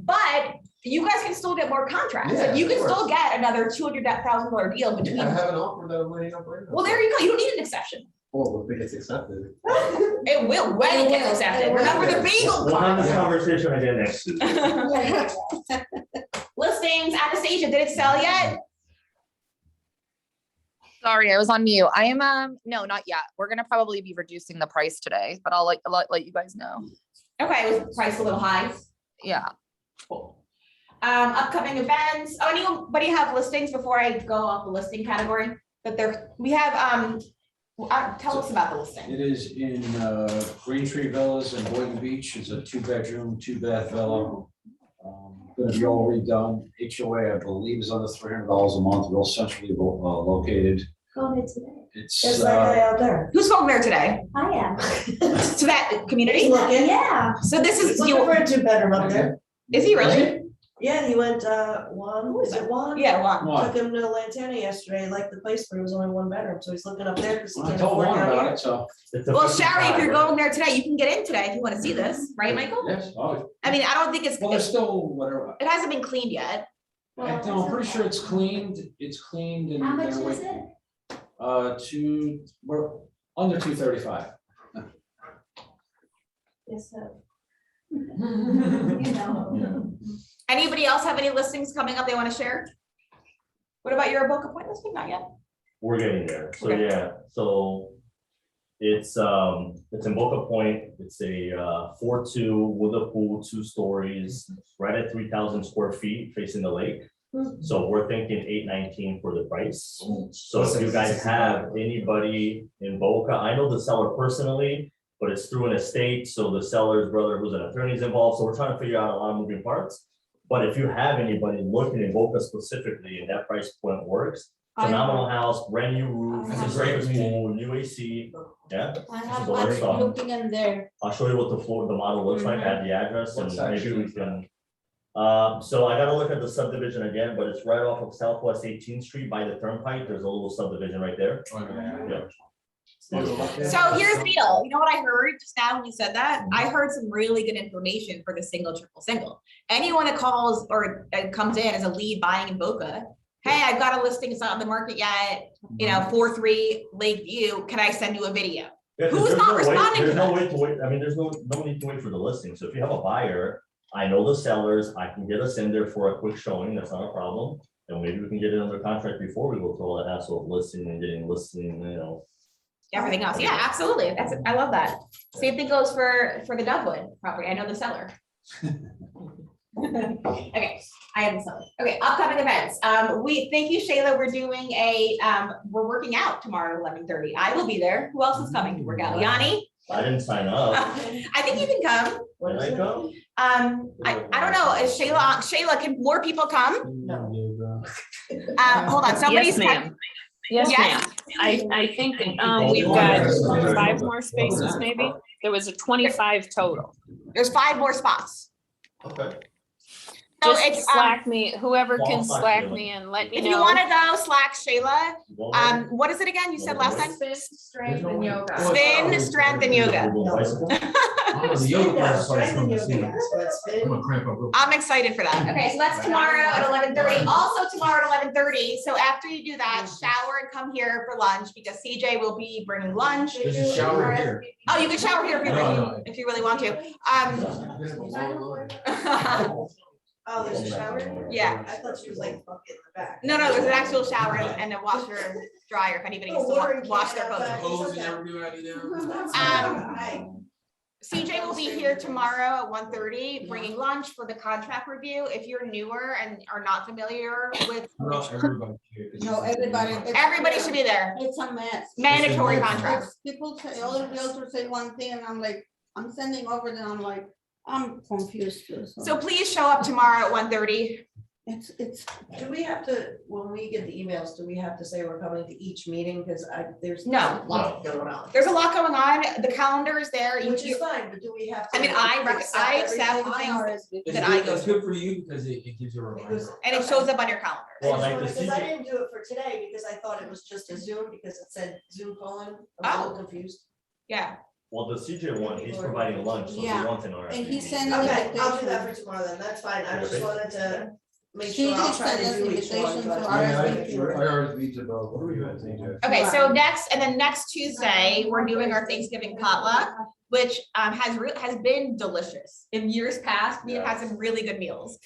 But you guys can still get more contracts. Yeah, Like you can of still get another $200,000 deal between. Yeah, I have an offer that I'm waiting up right now. Well, there you go. You don't need an exception. Well, if it gets accepted. It will when it gets accepted. Remember the bagel We'll have this part. conversation again next week. Listings, Anastasia, did it sell yet? Sorry, I was on mute. I am, no, not yet. We're gonna probably be reducing the price today, but I'll let you guys know. Okay, was the price a little high? Yeah. Cool. Upcoming events. Oh, anybody have listings before I go off the listing category? We have, tell us about the listing. It is in Green Tree Villas in Boynton Beach. It's a 2-bedroom, 2-bath villa. Gonna be all redone. HOA, I believe, is under $300 a month, real centrally located. Go ahead today. It's There's that guy out there. Who's going there today? I am. To that community? He's looking. Yeah. So this is, He's looking for a 2-bedroom up there. is he really? Yeah, he went, Juan, is it Juan? Yeah, one. Took him to Lantana yesterday, he liked the place, but it was only 1 bedroom, so he's looking up there because he I can't told afford Juan down about here. it, so. Well, Shari, if you're going there today, you can get in today if you want to see this, right, Michael? Yes, oh, I mean, I don't think well, there's still whatever. it hasn't been cleaned yet. I'm pretty sure it's cleaned and. How much they're is waiting. it? We're under 235. Yes, so. You know. Anybody else have any listings coming up they want to share? What about your book appointment listing? Not yet. We're getting there. So Okay. yeah, so it's in Boca Point. It's a 4-2 with a pool, 2 stories, right at 3,000 square feet facing the lake. So we're thinking 819 for the price. So if you guys have anybody in Boca, I know the seller personally, but it's through an estate. So the seller's brother who's an attorney is involved. So we're trying to figure out a lot of moving parts. But if you have anybody looking in Boca specifically and that price point works, phenomenal house, brand new roof, I have- great pool, new AC. Yeah, I This have is the worst one one. looking in there. I'll show you what the model looks like, add the address and What maybe section we is can. So I gotta look at the subdivision again, but it's right off of Southwest 18th Street by the turnpike. There's a little subdivision right there. Yeah. So here's the deal. You know what I heard just now when you said that? I heard some really good information for the single, triple, single. Anyone that calls or comes in as a lead buying in Boca, hey, I've got a listing, it's not on the market yet, 4-3 Lakeview, can I send you a video? Yeah, 'cause Who's there's not no wait- responding to There's no that? way to wait. I mean, there's no need to wait for the listing. So if you have a buyer, I know the sellers, I can get us in there for a quick showing. That's not a problem. And maybe we can get it under contract before we go through all the hassle of listing and getting listing. Everything else. Yeah, absolutely. I love that. Same thing goes for the Dugwood property. I know the seller. Okay, I am the seller. Okay, upcoming events. Thank you, Shayla. We're doing we're working out tomorrow at 11:30. I will be there. Who else is coming to work out? Yanni? I didn't sign up. I think you can come. Can I come? I don't know. Is Shayla, can more people come? No. Hold on, somebody's. Yes, Yes. ma'am. I think we've got 5 more spaces maybe. There was a 25 total. There's 5 more spots. Okay. No, Just it's, Slack me, whoever Well, can I'll Slack Slack you. me and let me if you know. wanna go, Slack Shayla. You going? What is it again? You said last time? Spin, strength, and yoga. Spin, strength, and yoga. The yoga part is probably something to see. I'm gonna cramp up real quick. I'm excited for that. Okay, so that's tomorrow at 11:30. Also tomorrow at 11:30. So after you do that, shower and come here for lunch because CJ will be bringing lunch. There's a shower here. Oh, you can shower here if you really want to. Oh, there's a shower? Yeah. I thought she was like bucket in the back. No, there's an actual shower and a washer dryer if anybody needs to wash their clothes. CJ will be here tomorrow at 1:30, bringing lunch for the contract review. If you're newer and are not familiar with. No, everybody. Everybody should be there. It's a mess. Mandatory contracts. People say, all the realtors say one thing and I'm like, I'm sending over them, I'm like, I'm confused too. So please show up tomorrow at 1:30. It's. Do we have to, when we get the emails, do we have to say we're coming to each meeting? Because there's No. a lot going on. There's a lot going on. The calendar is there. Which is fine, but do we have to? I mean, I accept the things that I go It's to, good for you because it gives you a reminder. and it shows up on your calendar. Well, like the Because I CJ didn't do it for today because I thought it was just a Zoom because it said Zoom calling. I was a little confused. Yeah. Well, the CJ one, he's providing lunch, so he Yeah. wants an RSVP. And he sent Okay, I'll do invitation. that for tomorrow then, that's fine, I just Okay. wanted to make She sure I'll just try sent to us do each one. invitation but- to RSVP to both. What are you at, TJ? Okay, so next Tuesday, we're doing our Thanksgiving potluck, which has been delicious. In years past, we've had some really good meals.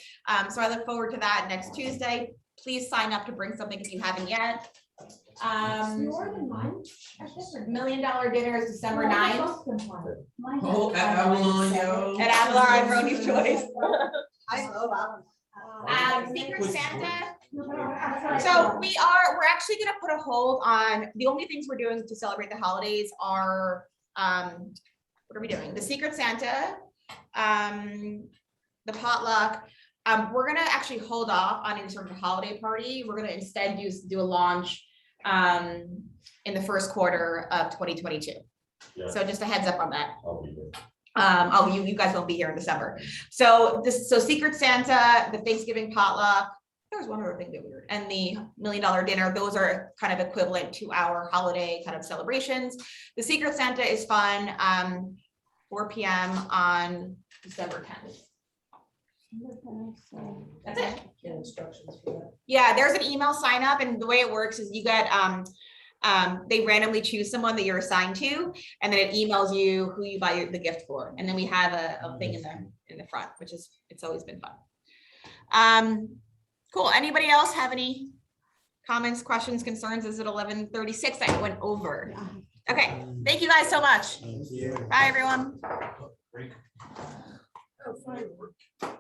So I look forward to that next Tuesday. Please sign up to bring something if you haven't yet. More than mine. $1 million dinner is December 9th Oh, at Avalon, yo. at Avalon, Roni's Choice. I love Alan. Secret Santa. So we're actually gonna put a hold on, the only things we're doing to celebrate the holidays are, what are we doing? The Secret Santa, the potluck. We're gonna actually hold off on any sort of holiday party. We're gonna instead do a launch in the first quarter of 2022. Yeah. So just a heads up on that. I'll be there. You guys won't be here in December. So Secret Santa, the Thanksgiving potluck, there was one other thing that we were, and the $1 million dinner, those are kind of equivalent to our holiday kind of celebrations. The Secret Santa is fun, 4 p.m. on December 10th. That's it. Get instructions for that. Yeah, there's an email sign up, and the way it works is you get, they randomly choose someone that you're assigned to, and then it emails you who you buy the gift for. And then we have a thing in the front, which is, it's always been fun. Cool. Anybody else have any comments, questions, concerns? Is it 11:36? I went over. Okay, thank you guys so much. Bye, everyone. Break. Oh, fine.